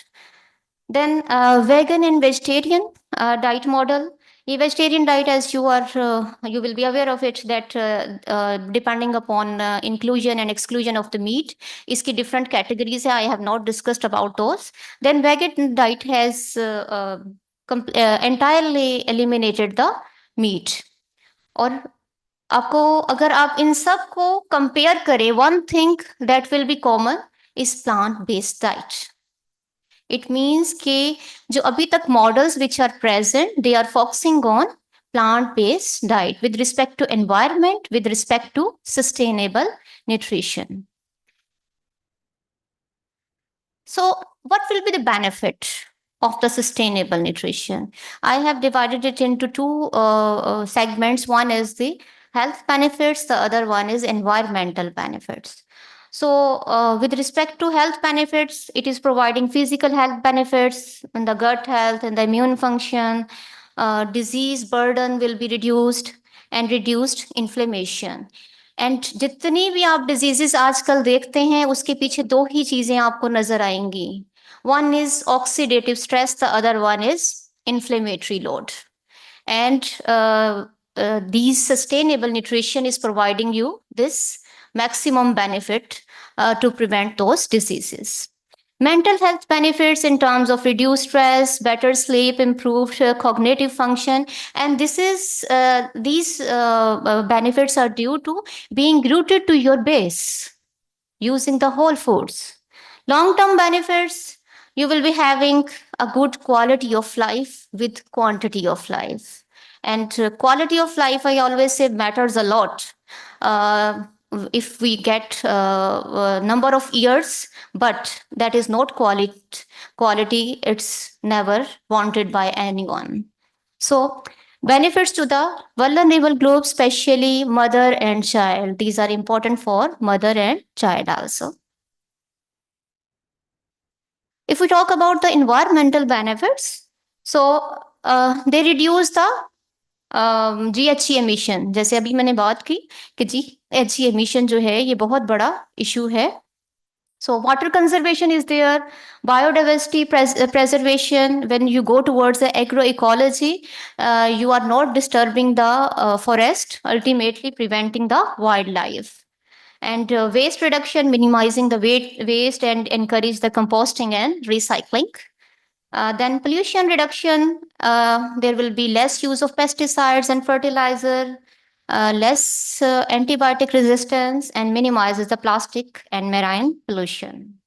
Then vegan and vegetarian diet model. A vegetarian diet, as you will be aware of it, that depending upon inclusion and exclusion of the meat, iski different categories hai. I have not discussed about those. Then vegan diet has entirely eliminated the meat. और आपको अगर आप इन सब को compare करें, one thing that will be common is plant-based diet. It means कि जो अभी तक models which are present, they are focusing on plant-based diet with respect to environment, with respect to sustainable nutrition. So what will be the benefit of the sustainable nutrition? I have divided it into two segments. One is the health benefits, the other one is environmental benefits. So with respect to health benefits, it is providing physical health benefits and the gut health and the immune function. Disease burden will be reduced and reduced inflammation. And जितनी भी आप diseases आजकल देखते हैं, उसके पीछे दो ही चीजें आपको नजर आएंगी. One is oxidative stress, the other one is inflammatory load. And these sustainable nutrition is providing you this maximum benefit to prevent those diseases. Mental health benefits in terms of reduced stress, better sleep, improved cognitive function, and this is these benefits are due to being rooted to your base using the whole foods. Long-term benefits, you will be having a good quality of life with quantity of life. And quality of life, I always say, matters a lot. If we get a number of years, but that is not quality, it's never wanted by anyone. So benefits to the vulnerable group, especially mother and child. These are important for mother and child also. If we talk about the environmental benefits, so they reduce the GHG emission. जैसे अभी मैंने बात की कि GHG emission जो है, ये बहुत बड़ा इशू है. So water conservation is there, biodiversity preservation. When you go towards the agroecology, you are not disturbing the forest, ultimately preventing the wildlife. And waste reduction, minimizing the waste and encourage the composting and recycling. Then pollution reduction, there will be less use of pesticides and fertilizer, less antibiotic resistance, and minimizes the plastic and marine pollution.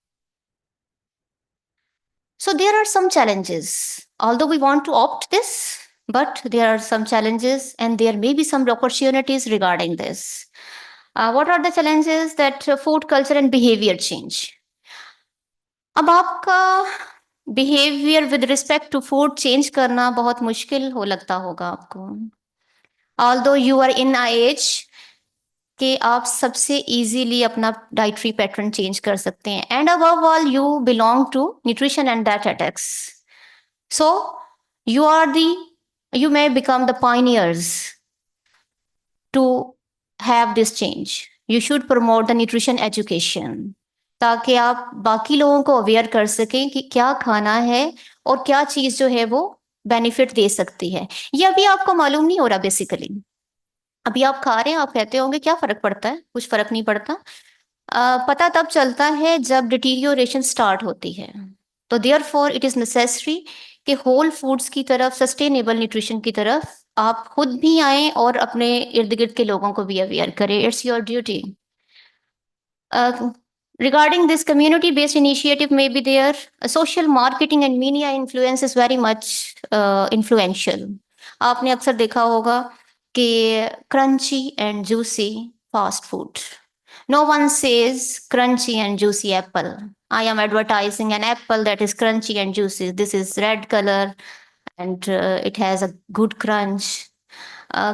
So there are some challenges. Although we want to opt this, but there are some challenges and there may be some opportunities regarding this. What are the challenges? That food culture and behavior change. अब आपका behaviour with respect to food change करना बहुत मुश्किल हो लगता होगा आपको. Although you are in a age कि आप सबसे इजीली अपना डाइटरी पैटर्न चेंज कर सकते हैं. And above all you belong to nutrition and dietetics. So you are the you may become the pioneers to have this change. You should promote the nutrition education ताकि आप बाकी लोगों को aware कर सकें कि क्या खाना है और क्या चीज जो है वो बेनिफिट दे सकती है. ये अभी आपको मालूम नहीं हो रहा बेसिकली. अभी आप खा रहे हैं, आप कहते होंगे क्या फर्क पड़ता है, कुछ फर्क नहीं पड़ता. पता तब चलता है जब डिटीरियोरेशन स्टार्ट होती है. तो देयरफॉर इट इज नेसेसरी कि होल फूड्स की तरफ, सस्टेनेबल न्यूट्रिशन की तरफ आप खुद भी आए और अपने इर्द गिर्द के लोगों को भी अवेयर करें. It's your duty. Regarding this community-based initiative may be there, social marketing and media influence is very much influential. आपने अक्सर देखा होगा कि crunchy and juicy fast food. No one says crunchy and juicy apple. I am advertising an apple that is crunchy and juicy. This is red color and it has a good crunch.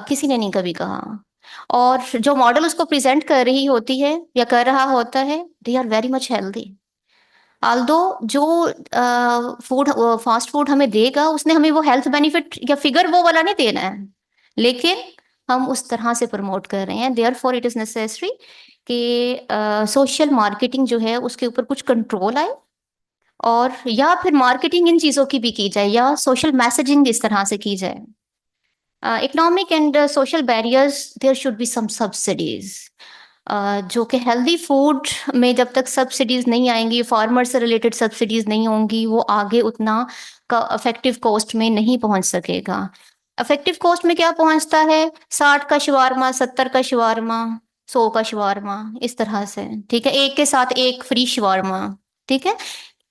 किसी ने नहीं कभी कहा. और जो model उसको present कर रही होती है या कर रहा होता है, they are very much healthy. Although जो फूड फास्ट फूड हमें देगा उसने हमें वो हेल्थ बेनिफिट या फिगर वो वाला नहीं देना है, लेकिन हम उस तरह से प्रमोट कर रहे हैं. देयरफॉर इट इज नेसेसरी कि सोशल मार्केटिंग जो है उसके ऊपर कुछ कंट्रोल आए, और या फिर मार्केटिंग इन चीज़ों की भी की जाए या सोशल मैसेजिंग इस तरह से की जाए. Economic and social barriers, there should be some subsidies. जो कि हेल्दी फूड में जब तक सब्सिडीज नहीं आएंगी, फार्मर से रिलेटेड सब्सिडीज नहीं होंगी, वो आगे उतना का इफेक्टिव कॉस्ट में नहीं पहुंच सकेगा. इफेक्टिव कॉस्ट में क्या पहुंचता है? 60 का शवारमा, 70 का शवारमा, 100 का शवारमा, इस तरह से. ठीक है, एक के साथ एक फ्री शवारमा. ठीक है,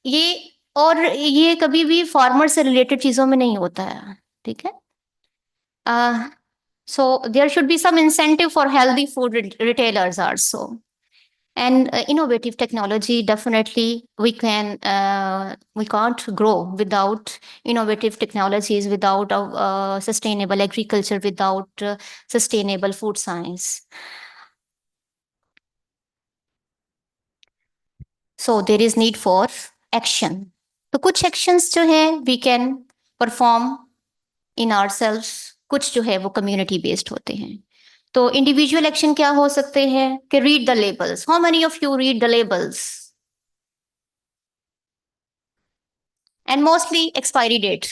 ये कभी भी फार्मर से रिलेटेड चीजों में नहीं होता है. ठीक है. So there should be some incentive for healthy food retailers also. And innovative technology, definitely we can't grow without innovative technologies, without sustainable agriculture, without sustainable food science. So there is need for action. तो कुछ actions जो है we can perform in ourselves, कुछ जो है वो community based होते हैं. तो इंडिविजुअल एक्शन क्या हो सकते हैं कि read the labels. How many of you read the labels? And mostly expiry date.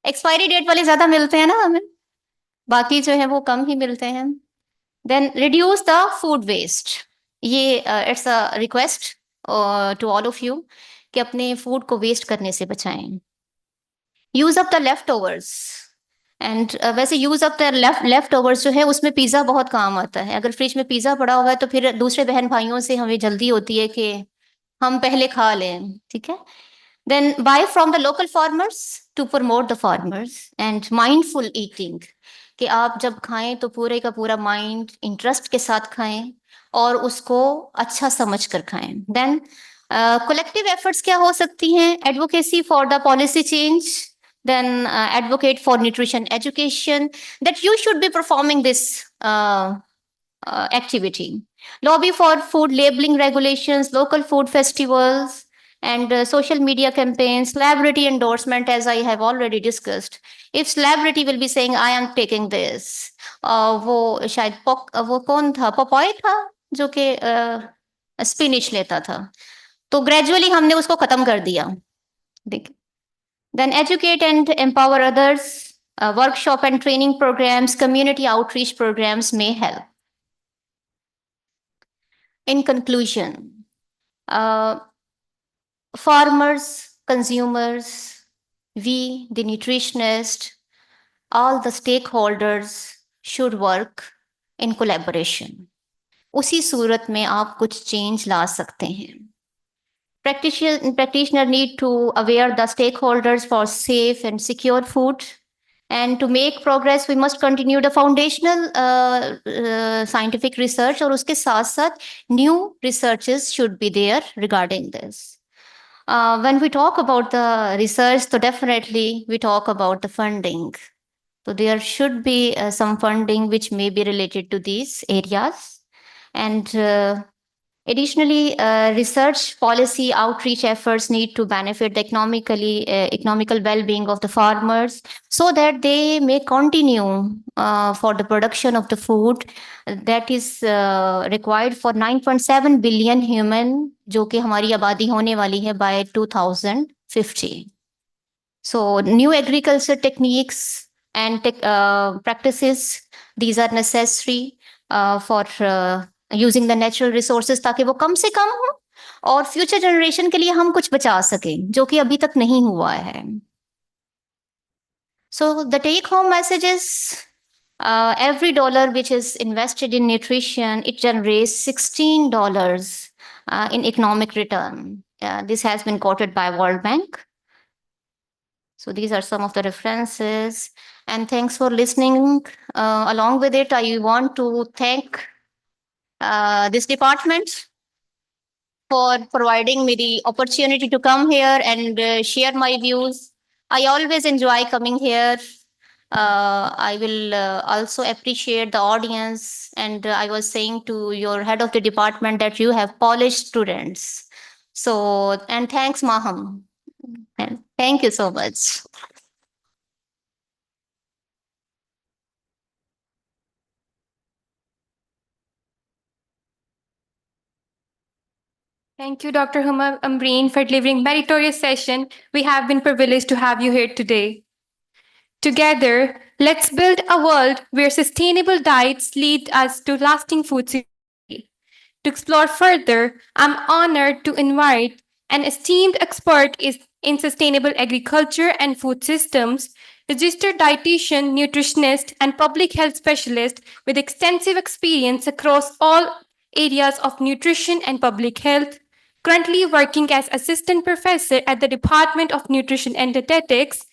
Expiry date वाले ज्यादा मिलते हैं ना हमें, बाकी जो है वो कम ही मिलते हैं. Then reduce the food waste. ये it's a request to all of you कि अपने फूड को वेस्ट करने से बचाएं. Use up the leftovers. And वैसे use up the leftovers जो है उसमें पिज्जा बहुत काम आता है. अगर फ्रिज में पिज्जा पड़ा हुआ है तो फिर दूसरे बहन भाइयों से हमें जल्दी होती है कि हम पहले खा लें. ठीक है. Then buy from the local farmers to promote the farmers. And mindful eating, कि आप जब खाएं तो पूरे का पूरा माइंड इंटरेस्ट के साथ खाएं और उसको अच्छा समझ कर खाएं. देन कलेक्टिव एफर्ट्स क्या हो सकती हैं? Advocacy for the policy change. Then advocate for nutrition education, that you should be performing this activity. Lobby for food labeling regulations, local food festivals, and social media campaigns. Celebrity endorsement, as I have already discussed. If celebrity will be saying I am taking this, वो शायद वो कौन था, पपॉय था जो कि spinach लेता था, तो ग्रेजुअली हमने उसको खत्म कर दिया। देखिए, then educate and empower others, workshop and training programmes, community outreach programmes में help. In conclusion, farmers, consumers, we, the nutritionists, all the stakeholders should work in collaboration. उसी सूरत में आप कुछ चेंज ला सकते हैं। Practitioner need to aware the stakeholders for safe and secure food. And to make progress, we must continue the foundational scientific research, और उसके साथ साथ new researches should be there regarding this. When we talk about the research, so definitely we talk about the funding. So there should be some funding which may be related to these areas. And additionally, research policy outreach efforts need to benefit the economical well-being of the farmers, so that they may continue for the production of the food that is required for 9.7 billion human, जो कि हमारी आबादी होने वाली है by 2050. So new agriculture techniques and practices, these are necessary for using the natural resources, ताकि वो कम से कम हो और फ्यूचर जनरेशन के लिए हम कुछ बचा सकें, जो कि अभी तक नहीं हुआ है। So the take home message is every dollar which is invested in nutrition, it generates $16 in economic return. This has been quoted by World Bank. So these are some of the references, and thanks for listening. Along with it, I want to thank this department for providing me the opportunity to come here and share my views. I always enjoy coming here. I will also appreciate the audience, and I was saying to your head of the department that you have polished students. So, and thanks, Maham. And thank you so much. Thank you, Dr. Huma Ambreen, for delivering meritorious session. We have been privileged to have you here today. Together, let's build a world where sustainable diets lead us to lasting food security. To explore further, I'm honored to invite an esteemed expert in sustainable agriculture and food systems, registered dietitian, nutritionist, and public health specialist with extensive experience across all areas of nutrition and public health, currently working as assistant professor at the Department of Nutrition and Dietetics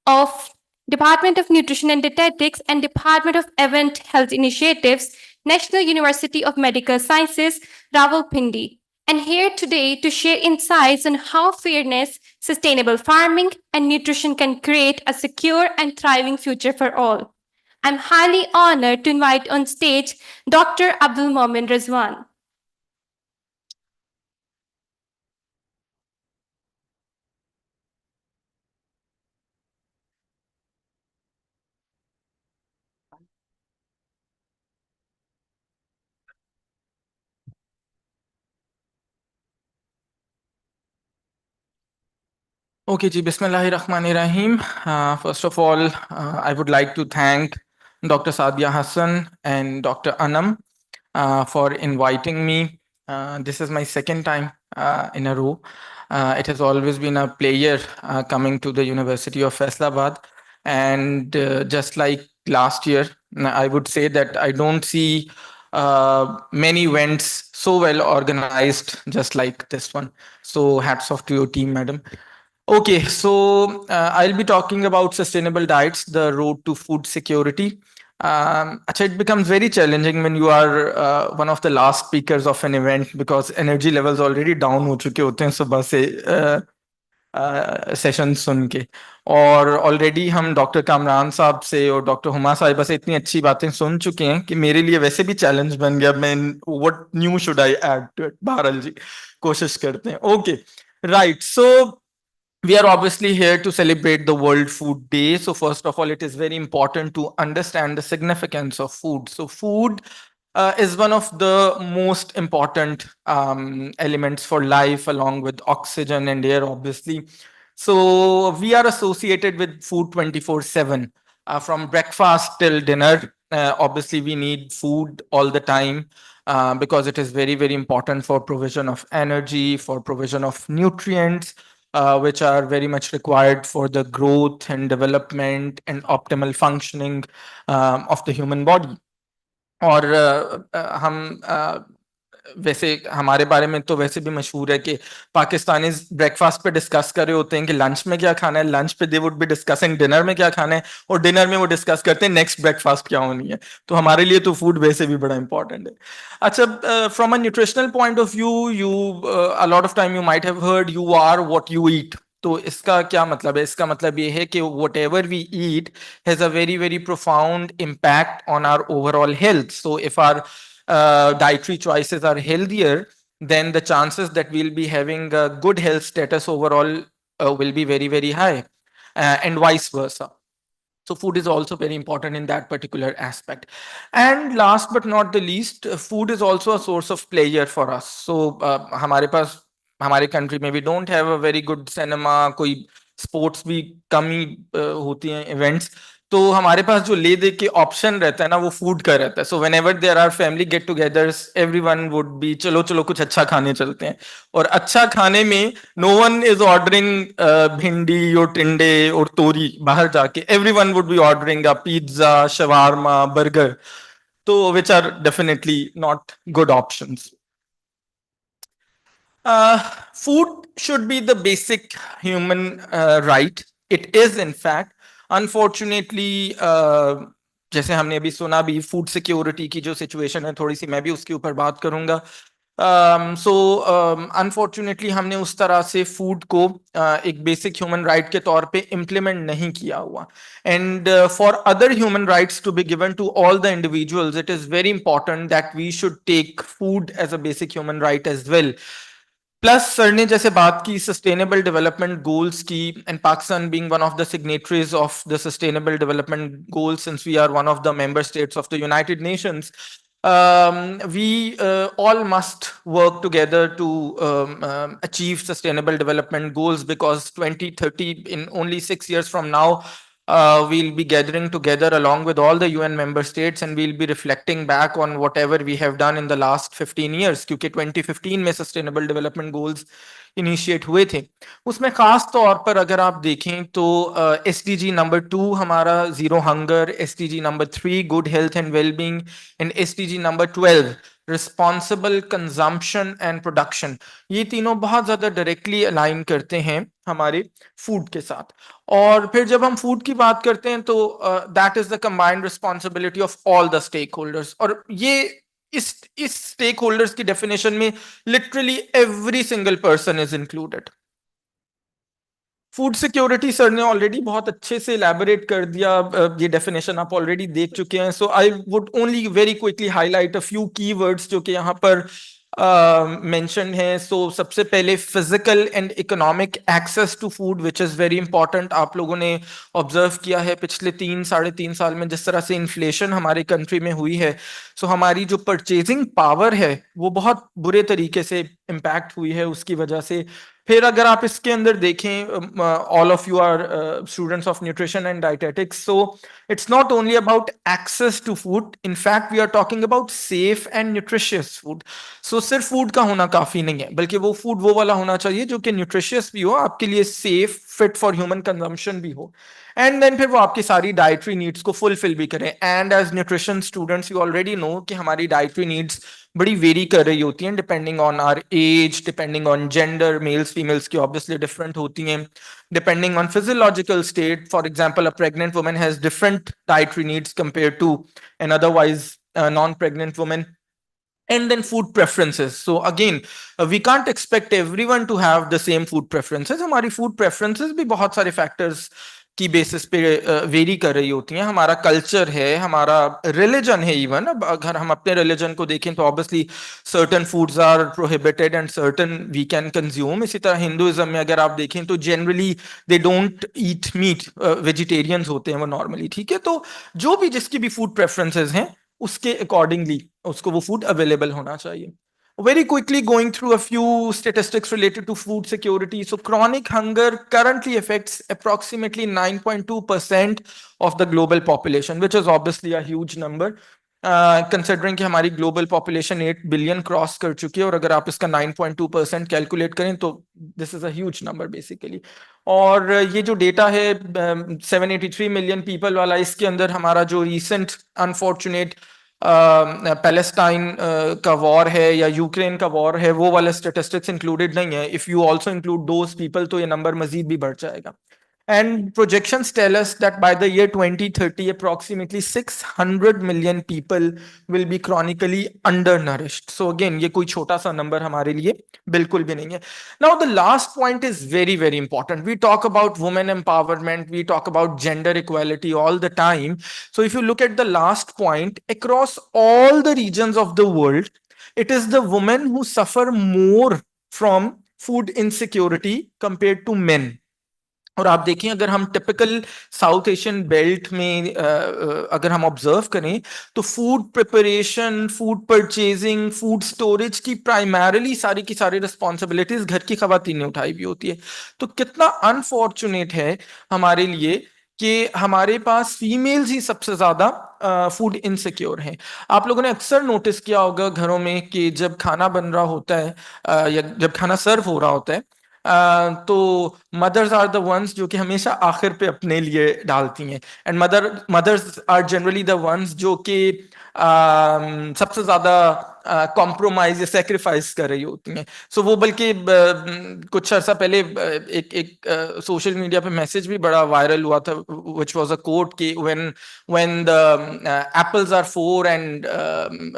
of Department of Nutrition and Dietetics and Department of Event Health Initiatives, National University of Medical Sciences, Rawalpindi, and here today to share insights on how fairness, sustainable farming, and nutrition can create a secure and thriving future for all. I'm highly honored to invite on stage Dr. Abdul Momin Rizwan. Okay, ji, Bismillahirrahmanirrahim. First of all, I would like to thank Dr. Sadia Hassan and Dr. Anam for inviting me. This is my second time in a row. It has always been a pleasure coming to the University of Faisalabad. And just like last year, I would say that I don't see many events so well organized just like this one. So hats off to your team, madam. Okay, so I'll be talking about sustainable diets, the road to food security. It becomes very challenging when you are one of the last speakers of an event because energy levels already down हो चुके होते हैं सुबह से session सुन के, और already हम doctor Kamran साहब से और डॉक्टर हुमा साहिबा से इतनी अच्छी बातें सुन चुके हैं कि मेरे लिए वैसे भी चैलेंज बन गया। मैं what new should I add to it? बहरहाल जी कोशिश करते हैं। Okay, right, so we are obviously here to celebrate the World Food Day. So first of all, it is very important to understand the significance of food. So food is one of the most important elements for life, along with oxygen and air, obviously. So we are associated with food 24/7, from breakfast till dinner. Obviously, we need food all the time because it is very, very important for provision of energy, for provision of nutrients, which are very much required for the growth and development and optimal functioning of the human body. और हम वैसे हमारे बारे में तो वैसे भी मशहूर है कि पाकिस्तानी ब्रेकफास्ट पे डिस्कस कर रहे होते हैं कि लंच में क्या खाना है, लंच पे they would be discussing dinner में क्या खाना है, और डिनर में वो डिस्कस करते हैं नेक्स्ट ब्रेकफास्ट क्या होनी है. तो हमारे लिए तो फूड वैसे भी बड़ा इंपॉर्टेंट है. अच्छा, from a nutritional point of view, you a lot of time you might have heard you are what you eat. तो इसका क्या मतलब है? इसका मतलब ये है कि whatever we eat has a very very profound impact on our overall health. So if our dietary choices are healthier, then the chances that we'll be having a good health status overall will be very, very high, and vice versa. So food is also very important in that particular aspect. And last but not the least, food is also a source of pleasure for us. So हमारे पास हमारे country में we don't have a very good cinema, कोई sports भी कम ही होती हैं events. तो हमारे पास जो ले दे के ऑप्शन रहता है ना, वो फूड का रहता है. So whenever there are family get togethers, everyone would be चलो चलो कुछ अच्छा खाने चलते हैं. और अच्छा खाने में नो वन इज ऑर्डरिंग भिंडी और टिंडे और तोरी बाहर जाके. Everyone would be ordering a pizza, shawarma, burger. तो which are definitely not good options. Food should be the basic human right. It is, in fact. Unfortunately, जैसे हमने अभी सुना भी, फूड सिक्योरिटी की जो सिचुएशन है थोड़ी सी, मैं भी उसके ऊपर बात करूंगा. सो अनफॉर्चुनेटली हमने उस तरह से फूड को एक बेसिक ह्यूमन राइट के तौर पे इम्प्लीमेंट नहीं किया हुआ. And for other human rights to be given to all the individuals, it is very important that we should take food as a basic human right as well. Plus sir ने जैसे बात की sustainable development goals की, and Pakistan being one of the signatories of the sustainable development goals, since we are one of the member states of the United Nations, we all must work together to achieve sustainable development goals, because 2030, in only 6 years from now, we'll be gathering together along with all the UN member states, and we'll be reflecting back on whatever we have done in the last 15 years. क्योंकि 2015 में sustainable development goals initiate हुए थे. उसमें खास तौर पर अगर आप देखें तो SDG नंबर 2 हमारा zero hunger, SDG number 3 good health and wellbeing, and SDG number 12 responsible consumption and production, ये तीनों बहुत ज्यादा डायरेक्टली अलाइन करते हैं हमारे फूड के साथ. और फिर जब हम फूड की बात करते हैं तो that is the combined responsibility of all the stakeholders. और ये इस स्टेक होल्डर्स की डेफिनेशन में literally every single person is included. Food security sir ने ऑलरेडी बहुत अच्छे से इलैबोरेट कर दिया, ये डेफिनेशन आप ऑलरेडी देख चुके हैं. So I would only very quickly highlight a few keywords जो कि यहाँ पर मेंशन है. सो सबसे पहले physical and economic access to food, which is very important. आप लोगों ने ऑब्जर्व किया है पिछले 3-3.5 साल में जिस तरह से इन्फ्लेशन हमारे कंट्री में हुई है, सो हमारी जो परचेजिंग पावर है वो बहुत बुरे तरीके से इम्पैक्ट हुई है उसकी वजह से. फिर अगर आप इसके अंदर देखें, all of you are students of nutrition and dietetics, so it's not only about access to food, in fact we are talking about safe and nutritious food. So सिर्फ फूड का होना काफी नहीं है, बल्कि वो फूड वो वाला होना चाहिए जो कि न्यूट्रिशियस भी हो, आपके लिए safe, fit for human consumption भी हो, एंड देन फिर वो आपकी सारी डाइटरी नीड्स को फुलफिल भी करें. And as nutrition students you already know कि हमारी डाइटरी नीड्स बड़ी वेरी कर रही होती हैं depending on our age, depending on gender. Males females की ऑब्वियसली डिफरेंट होती हैं, depending on physiological state. For example, a pregnant woman has different dietary needs compare to an otherwise non pregnant woman. And then food preferences. So again, we can't expect everyone to have the same food preferences. हमारी food preferences भी बहुत सारे factors की basis पे very कर रही होती हैं. हमारा कल्चर है, हमारा रिलीजन है. इवन अब अगर हम अपने रिलीजन को देखें तो obviously certain foods are prohibited and certain we can consume. इसी तरह हिंदुइज्म में अगर आप देखें तो generally they don't eat meat, vegetarians होते हैं वो नॉर्मली. ठीक है, तो जो भी जिसकी भी फूड प्रेफरेंसेस हैं उसके अकॉर्डिंगली उसको वो फूड अवेलेबल होना चाहिए. Very quickly going through a few statistics related to food security. So chronic hunger currently affects approximately 9.2% of the global population, which is obviously a huge number. Considering कि हमारी global population 8 billion cross कर चुकी है और अगर आप इसका 9.2% calculate करें तो this is a huge number basically. और ये जो डेटा है 783 million people वाला, इसके अंदर हमारा जो recent unfortunate पैलेस्टाइन का वॉर है या यूक्रेन का वॉर है वो वाले स्टेटिस्टिक्स इंक्लूडेड नहीं है. If you also include those people तो ये नंबर मजीद भी बढ़ जाएगा. And projections tell us that by the year 2030, approximately 600 million people will be chronically undernourished. So again, ये कोई छोटा सा नंबर हमारे लिए बिल्कुल भी नहीं है. Now, the last point is very, very important. We talk about women empowerment, we talk about gender equality all the time. So if you look at the last point, across all the regions of the world, it is the women who suffer more from food insecurity compared to men. और आप देखें अगर हम typical south Asian belt में अगर हम observe करें तो food preparation, food purchasing, food storage की प्राइमरीली सारी की सारी रिस्पॉन्सिबिलिटीज घर की खवातीन ने उठाई भी होती है. तो कितना अनफॉर्चुनेट है हमारे लिए कि हमारे पास फीमेल्स ही सबसे ज्यादा फूड इनसिक्योर हैं. आप लोगों ने अक्सर नोटिस किया होगा घरों में कि जब खाना बन रहा होता है या जब खाना सर्व हो रहा होता है तो मदर्स आर द वंस जो कि हमेशा आखिर पे अपने लिए डालती हैं. And mothers are generally the ones जो कि सबसे ज्यादा कॉम्प्रोमाइज या सेक्रीफाइस कर रही होती हैं. सो वो बल्कि कुछ अर्सा पहले एक सोशल मीडिया पे मैसेज भी बड़ा वायरल हुआ था व्हिच वाज अ कोट कि when the apples are 4 and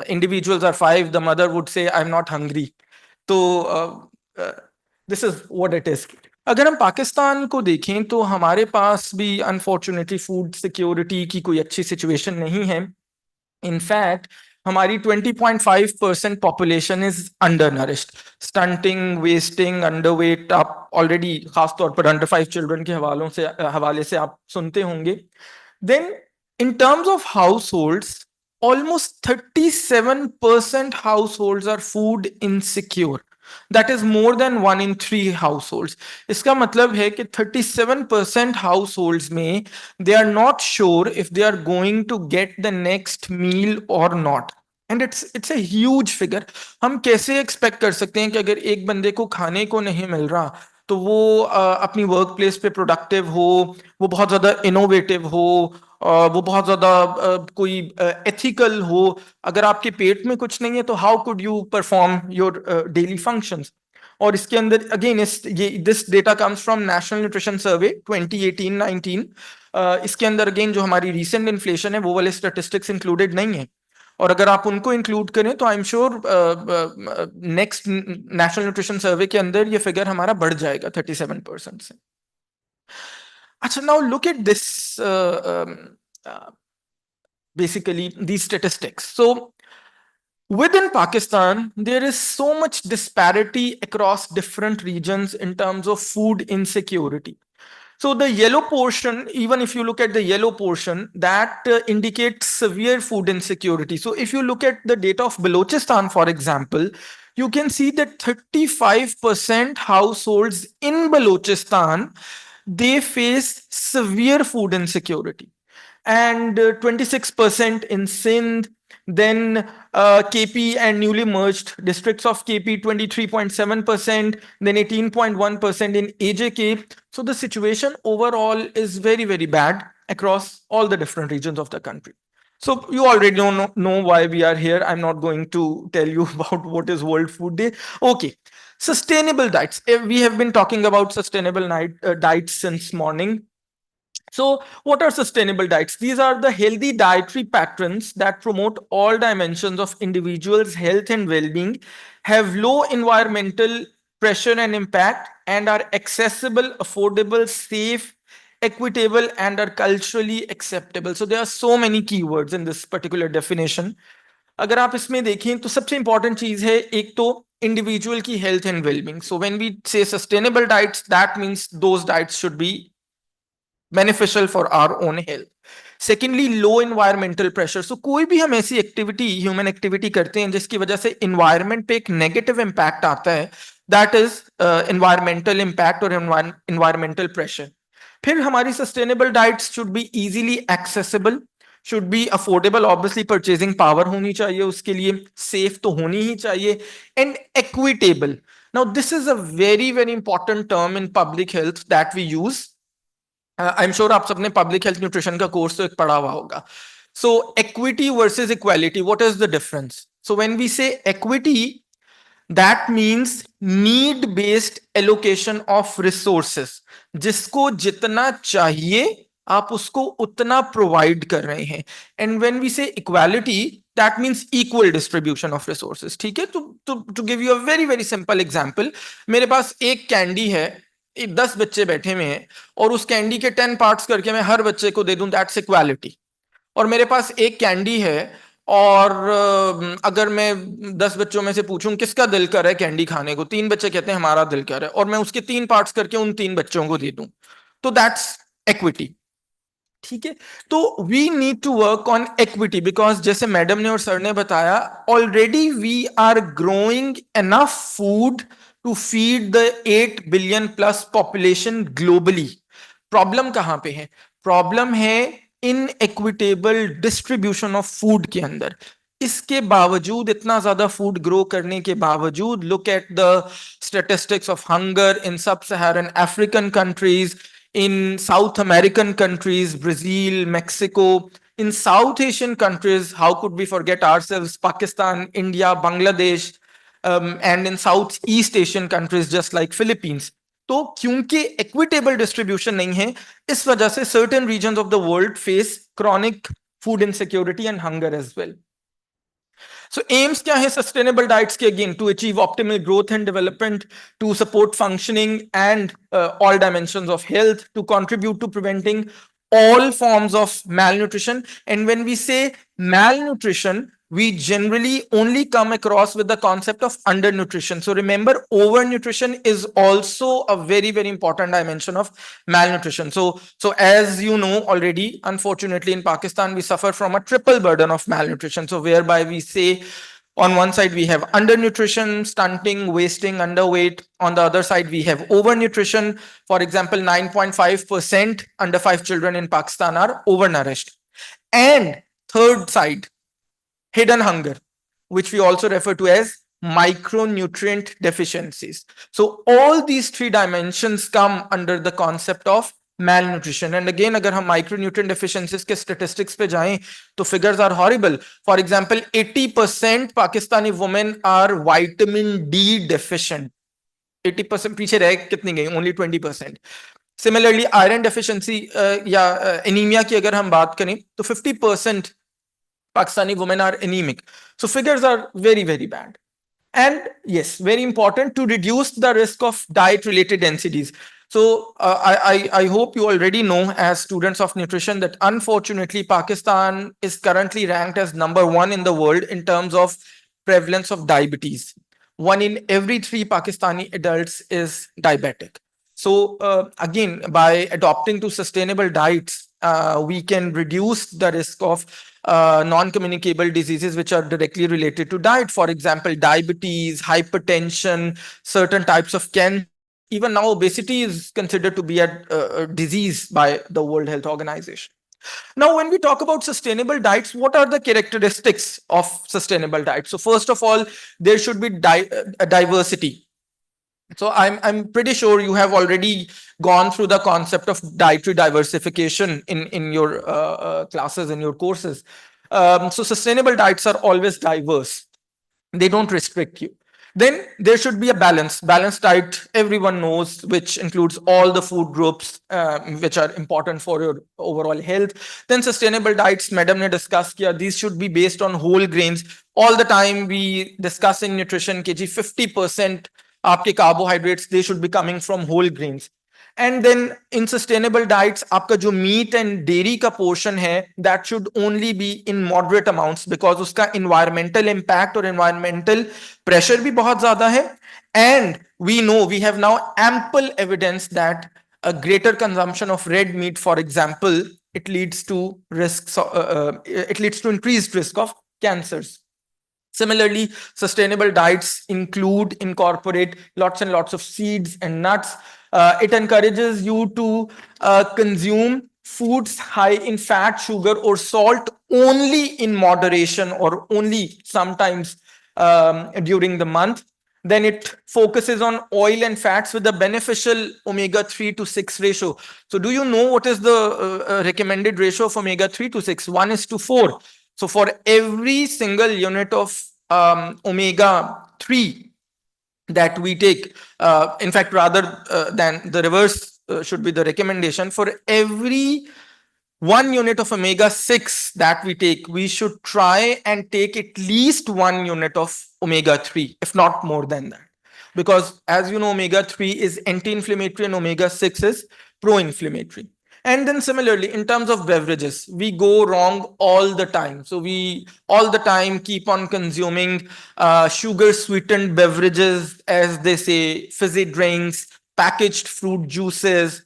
individuals are 5 the mother would say I am not hungry. तो this is what it is. अगर हम पाकिस्तान को देखें तो हमारे पास भी अनफॉर्चुनेटली फूड सिक्योरिटी की कोई अच्छी सिचुएशन नहीं है. इनफैक्ट हमारी 20.5% population is under nourished. Stunting, wasting, underweight आप ऑलरेडी खासतौर पर अंडर 5 चिल्ड्रन के हवाले से आप सुनते होंगे. Then in terms of households, almost 37% households are food insecure. That is more than 1 in 3 households. इसका मतलब है कि 37% households में they are not sure if they are going to get the next meal or not. And it's a huge figure. हम कैसे expect कर सकते हैं कि अगर एक बंदे को खाने को नहीं मिल रहा तो वो अपनी वर्क प्लेस पे प्रोडक्टिव हो, वो बहुत ज्यादा इनोवेटिव हो, वो बहुत ज्यादा कोई एथिकल हो. अगर आपके पेट में कुछ नहीं है तो how could you perform your daily functions. और इसके अंदर again this data comes from national nutrition survey 2018-19. इसके अंदर अगेन जो हमारी रीसेंट इन्फ्लेशन है वो वाले स्टैटिस्टिक्स इंक्लूडेड नहीं है. और अगर आप उनको इंक्लूड करें तो I am sure next national nutrition survey के अंदर ये फिगर हमारा बढ़ जाएगा 37% से. अच्छा, now look at this basically these statistics. So within Pakistan, there is so much disparity across different regions in terms of food insecurity. So the yellow portion, even if you look at the yellow portion, that indicates severe food insecurity. So if you look at the data of Balochistan, for example, you can see that 35% households in Balochistan, they face severe food insecurity. And 26% in Sindh, then KP and newly merged districts of KP 23.7%, then 18.1% in AJK. So the situation overall is very, very bad across all the different regions of the country. So you already know why we are here. I'm not going to tell you about what is World Food Day. Okay, sustainable diets. We have been talking about sustainable diets since morning. So what are sustainable diets? These are the healthy dietary patterns that promote all dimensions of individuals' health and well-being, have low environmental pressure and impact, and are accessible, affordable, safe, equitable, and are culturally acceptable. So there are so many keywords in this particular definition. अगर आप इसमें देखें तो सबसे important चीज है एक तो इंडिविजुअल की health and wellbeing. So when we say sustainable diets, that means those diets should be beneficial for our own health. Secondly low environmental pressure. So कोई भी हम ऐसी एक्टिविटी, ह्यूमन एक्टिविटी करते हैं जिसकी वजह से इन्वायरमेंट पे एक नेगेटिव इम्पैक्ट आता है, दैट इज इन्वायरमेंटल इम्पैक्ट और इन्वायरमेंटल प्रेशर. फिर हमारी sustainable diets should be easily accessible, should be affordable, obviously purchasing power होनी चाहिए उसके लिए, सेफ तो होनी ही चाहिए, and equitable. Now this is a very very important term in public health that we use. I am sure आप सबने पब्लिक हेल्थ न्यूट्रिशन का कोर्स तो एक पढ़ा हुआ होगा. So equity versus equality, what is the difference? So when we say equity, that means need based allocation of resources. जिसको जितना चाहिए आप उसको उतना प्रोवाइड कर रहे हैं. And when we say equality, that means equal distribution of resources. ठीक है, to give you a very very simple example, मेरे पास एक कैंडी है, 10 बच्चे बैठे हुए हैं, और उस कैंडी के 10 पार्ट्स करके मैं हर बच्चे को दे दूं, दैट्स इक्वालिटी. और मेरे पास एक कैंडी है, और अगर मैं 10 बच्चों में से पूछूं किसका दिल कर रहा है कैंडी खाने को, 3 बच्चे कहते हैं हमारा दिल कर रहा है, और मैं उसके 3 पार्ट्स करके उन 3 बच्चों को दे दूं, तो दैट्स इक्विटी. ठीक है, तो we need to work on equity, because जैसे मैडम ने और सर ने बताया, already we are growing enough food to feed the 8 billion plus population globally. Problem कहां पे है? प्रॉब्लम है in equitable distribution of food के अंदर. इसके बावजूद, इतना ज्यादा फूड ग्रो करने के बावजूद, look at the statistics of hunger in sub Saharan African countries, in South American countries, Brazil, Mexico, in South Asian countries, how could we forget ourselves, Pakistan, India, Bangladesh, and in Southeast Asian countries just like Philippines. तो क्योंकि equitable distribution नहीं है, इस वजह से certain regions of the world face chronic food insecurity and hunger as well. So aims क्या है sustainable diets के? Again, to achieve optimal growth and development, to support functioning and all dimensions of health, to contribute to preventing all forms of malnutrition. And when we say malnutrition, we generally only come across with the concept of undernutrition. So remember, overnutrition is also a very, very important dimension of malnutrition. So as you know already, unfortunately in Pakistan, we suffer from a triple burden of malnutrition. So whereby we say, on one side, we have undernutrition, stunting, wasting, underweight. On the other side, we have overnutrition. For example, 9.5% under 5 children in Pakistan are overnourished. And third side, hidden hunger, which we also refer to as micronutrient deficiencies. So all these 3 dimensions come under the concept of malnutrition. And again, अगर हम micronutrient deficiencies के statistics पे जाएं, तो figures are horrible. For example, 80% Pakistani women are vitamin D deficient. 80% पीछे रह कितनी गई? Only 20%. Similarly, iron deficiency या anemia की अगर हम बात करें, तो 50% Pakistani women are anemic. So figures are very, very bad. And yes, very important to reduce the risk of diet-related NCDs. So I hope you already know as students of nutrition that unfortunately Pakistan is currently ranked as #1 in the world in terms of prevalence of diabetes. 1 in every 3 Pakistani adults is diabetic. So again, by adopting to sustainable diets, we can reduce the risk of non-communicable diseases which are directly related to diet. For example, diabetes, hypertension, certain types of cancer. Even now, obesity is considered to be a disease by the World Health Organization. Now, when we talk about sustainable diets, what are the characteristics of sustainable diets? So first of all, there should be diversity. So I'm pretty sure you have already gone through the concept of dietary diversification in your classes, in your courses. So sustainable diets are always diverse. They don't restrict you. Then there should be a balanced diet, everyone knows, which includes all the food groups which are important for your overall health. Then sustainable diets, madam ne discussed kiya, these should be based on whole grains. All the time we discuss in nutrition, kg 50% आपके carbohydrates, they should be coming from whole grains. And then in sustainable diets, आपका जो meat and dairy का portion है, that should only be in moderate amounts because उसका environmental impact और environmental pressure भी बहुत ज़्यादा है. And we know, we have now ample evidence that a greater consumption of red meat, for example, it leads to it leads to increased risk of cancers. Similarly, sustainable diets incorporate lots and lots of seeds and nuts. It encourages you to consume foods high in fat, sugar, or salt only in moderation, or only sometimes during the month. Then it focuses on oil and fats with a beneficial omega-3 to 6 ratio. So do you know what is the recommended ratio of omega-3 to 6? 1:4. So for every single unit of omega-3 that we take, in fact, rather than the reverse should be the recommendation, for every 1 unit of omega-6 that we take, we should try and take at least 1 unit of omega-3, if not more than that. Because as you know, omega-3 is anti-inflammatory and omega-6 is pro-inflammatory. And then similarly, in terms of beverages, we go wrong all the time. So we all the time keep on consuming sugar sweetened beverages, as they say, fizzy drinks, packaged fruit juices,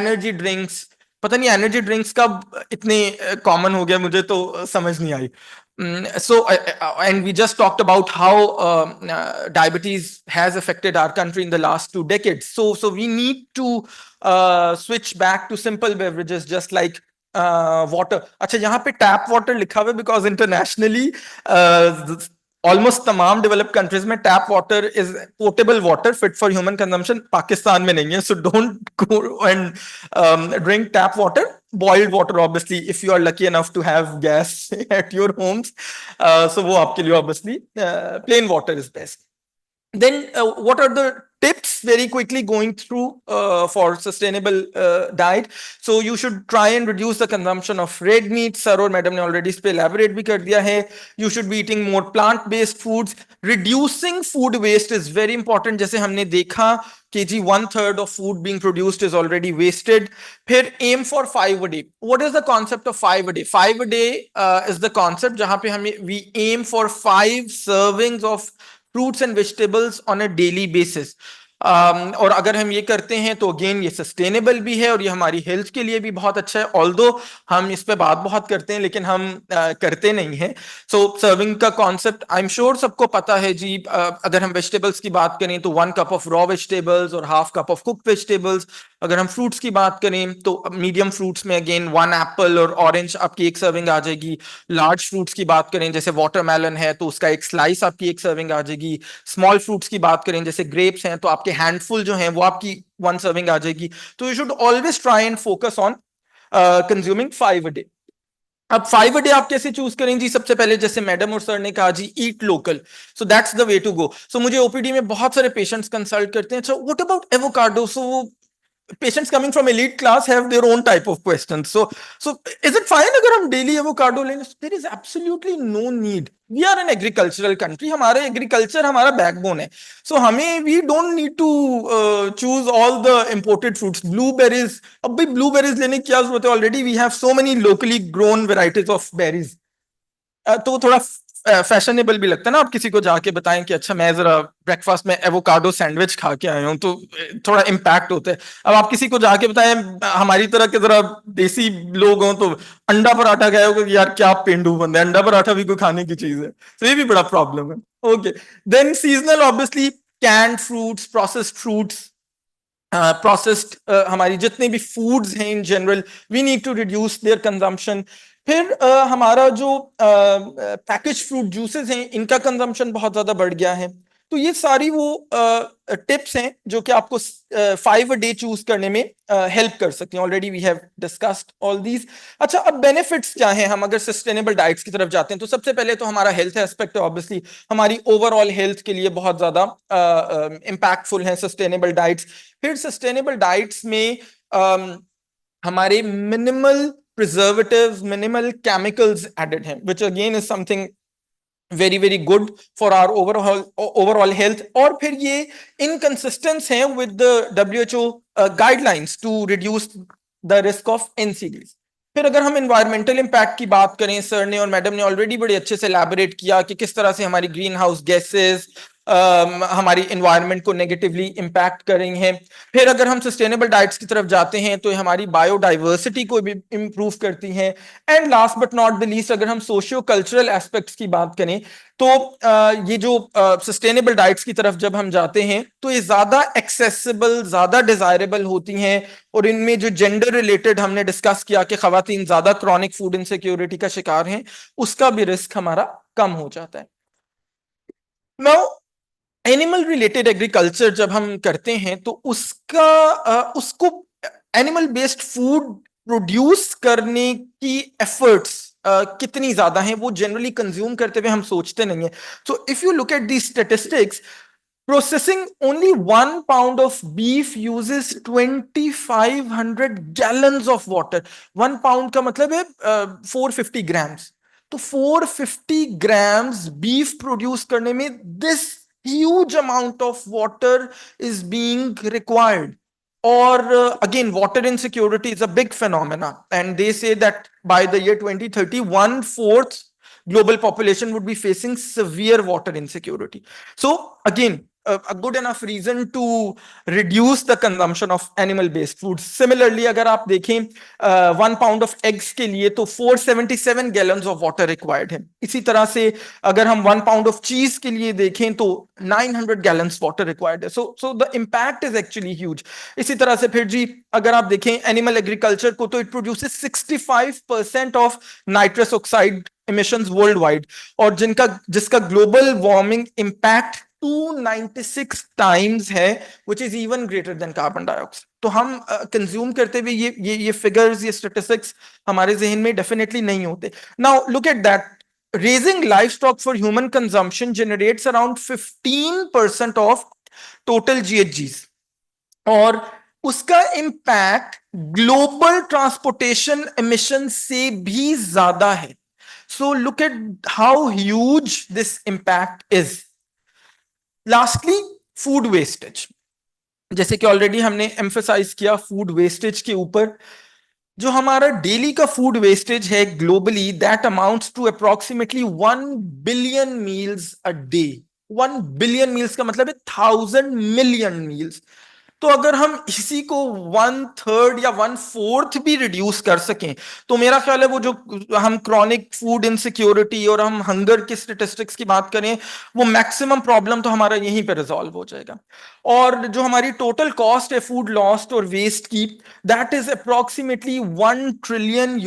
energy drinks. पता नहीं energy drinks कब इतने common हो गया, मुझे तो समझ नहीं आई. So and we just talked about how diabetes has affected our country in the last 2 decades. So we need to switch back to simple beverages just like water. अच्छा, यहाँ पे tap water लिखा हुआ है because internationally ऑलमोस्ट तमाम developed countries में tap water is portable water fit for human consumption. Pakistan में नहीं है. So don't go and drink tap water. Boiled water obviously if you are lucky enough to have gas at your homes, so वो आपके लिए obviously plain water is best. Then what are the tips very quickly going through for sustainable diet? So you should try and reduce the consumption of red meat. Sir or madam ne already इस पे elaborate भी कर दिया है. You should be eating more plant based foods. Reducing food waste is very important. जैसे हमने देखा कि जी 1/3 of food being produced is already wasted. फिर aim for 5 a day. What is the concept of 5 a day? 5 a day is the concept जहाँ पे हमें we aim for 5 servings of fruits and vegetables on a daily basis. और अगर हम ये करते हैं तो अगेन ये सस्टेनेबल भी है और ये हमारी हेल्थ के लिए भी बहुत अच्छा है. ऑल्दो हम इस पे बात बहुत करते हैं लेकिन हम करते नहीं हैं. सो सर्विंग का कॉन्सेप्ट आई एम श्योर सबको पता है जी. अगर हम वेजिटेबल्स की बात करें तो 1 cup of raw vegetables और 1/2 cup of cooked vegetables. अगर हम फ्रूट्स की बात करें तो मीडियम फ्रूट्स में अगेन 1 एप्पल और ऑरेंज आपकी एक सर्विंग आ जाएगी. लार्ज फ्रूट्स की बात करें जैसे वाटरमेलन है तो उसका एक स्लाइस आपकी एक सर्विंग आ जाएगी. स्मॉल फ्रूट्स की बात करें जैसे ग्रेप्स हैं तो आपके हैंडफुल जो हैं वो आपकी 1 सर्विंग आ जाएगी. तो you should always try and focus on consuming 5 a day. अब 5 a day आप कैसे चूज करें जी? सबसे पहले जैसे मैडम और सर ने कहा जी eat local. So that's the way to go. So मुझे ओपीडी में बहुत सारे पेशेंट्स कंसल्ट करते हैं, अच्छा what about avocado? So patients coming from elite class have their own type of questions. So is it fine अगर हम daily avocado लेंगे? There is absolutely no need. We are an agricultural country. हमारा agriculture हमारा backbone है. So हमें we don't need to choose all the imported fruits. Blueberries, अब भी blueberries लेने की क्या जरूरत है? Already we have so many locally grown varieties of berries. तो थोड़ा फैशनेबल भी लगता है ना आप किसी को जाके बताएं कि अच्छा मैं जरा ब्रेकफास्ट में एवोकाडो सैंडविच खा के आया हूं, तो थोड़ा इम्पैक्ट होता है. अब आप किसी को जाके बताएं हमारी तरह के जरा देसी लोग हों तो अंडा पराठा खाए हो, यार क्या पेंडू बंदे, अंडा पराठा भी कोई खाने की चीज है. तो ये भी बड़ा प्रॉब्लम है. Okay, then seasonal obviously canned fruits, processed fruits, processed हमारी जितने भी फूड्स हैं in general we need to reduce their consumption. फिर हमारा जो पैकेज फ्रूट जूसेस हैं इनका कंजम्पशन बहुत ज्यादा बढ़ गया है. तो ये सारी वो टिप्स हैं जो कि आपको 5 a day चूज करने में हेल्प कर सकती हैं. Already we have discussed all these. अच्छा, अब बेनिफिट्स क्या हैं हम अगर सस्टेनेबल डाइट्स की तरफ जाते हैं? तो सबसे पहले तो हमारा हेल्थ एस्पेक्ट है ऑब्वियसली. हमारी ओवरऑल हेल्थ के लिए बहुत ज्यादा इम्पैक्टफुल है सस्टेनेबल डाइट्स. फिर सस्टेनेबल डाइट्स में हमारे minimal preservatives, minimal chemicals added हैं, which again is something very very good for our overall health. और फिर ये inconsistent हैं with the WHO guidelines to reduce the risk of NCDs. फिर अगर हम environmental impact की बात करें, सर ने और मैडम ने ऑलरेडी बड़े अच्छे से elaborate किया कि किस तरह से हमारी ग्रीन हाउस गैसेस हमारी इन्वायरमेंट को नेगेटिवली इम्पैक्ट करेंगे हैं। फिर अगर हम सस्टेनेबल डाइट्स की तरफ जाते हैं तो हमारी बायोडाइवर्सिटी को भी इम्प्रूव करती हैं। And last but not the least, अगर हम सोशियो कल्चरल एस्पेक्ट्स की बात करें तो ये जो सस्टेनेबल डाइट्स की तरफ जब हम जाते हैं तो ये ज्यादा एक्सेसिबल, ज्यादा डिजायरेबल होती हैं, और इनमें जो जेंडर रिलेटेड हमने डिस्कस किया कि खवातीन ज्यादा क्रॉनिक फूड इनसिक्योरिटी का शिकार हैं, उसका भी रिस्क हमारा कम हो जाता है। नाउ एनिमल रिलेटेड एग्रीकल्चर जब हम करते हैं तो उसको एनिमल बेस्ड फूड प्रोड्यूस करने की एफर्ट्स कितनी ज्यादा हैं वो जनरली कंज्यूम करते हुए हम सोचते नहीं है। सो if you look at the statistics, processing only 1 pound of beef uses 2500 gallons of water। 1 pound का मतलब है 450 grams। तो 450 grams beef produce करने में this huge amount of water is being required। Or again, water insecurity is a big phenomena, and they say that by the year 2030, 1/4 global population would be facing severe water insecurity। So again, a good enough reason to reduce the consumption of animal based foods। Similarly, अगर आप देखें 1 pound of eggs के लिए तो 477 gallons of water required है। इसी तरह से अगर हम 1 pound of cheese के लिए देखें तो 900 gallons water required है। So the impact is actually huge। इसी तरह से फिर जी अगर आप देखें एनिमल एग्रीकल्चर को तो it produces 65% of nitrous oxide emissions worldwide, और जिसका ग्लोबल वार्मिंग इम्पैक्ट 296 times है, which is even greater than carbon dioxide. तो हम कंज्यूम करते हुए ये फिगर्स, ये स्टेटिस्टिक्स हमारे जहन में डेफिनेटली नहीं होते। Now look at that, raising livestock for human consumption generates around 15% of total GHGs, और उसका इम्पैक्ट ग्लोबल ट्रांसपोर्टेशन एमिशन से भी ज्यादा है। So look at how huge this impact is. Lastly, food wastage, जैसे कि ऑलरेडी हमने एम्फसाइज किया फूड वेस्टेज के ऊपर। जो हमारा डेली का फूड वेस्टेज है globally, that amounts to approximately 1 billion meals a day. 1 billion meals का मतलब है 1000 मिलियन मील्स। तो अगर हम इसी को 1/3 या 1/4 भी रिड्यूस कर सकें तो मेरा ख्याल है वो जो हम क्रॉनिक फूड इनसिक्योरिटी और हम हंगर के स्टेटिस्टिक्स की बात करें, वो मैक्सिमम प्रॉब्लम तो हमारा यहीं पे रिजॉल्व हो जाएगा। और जो हमारी टोटल कॉस्ट है फूड लॉस्ट और वेस्ट की, that is approximately $1 trillion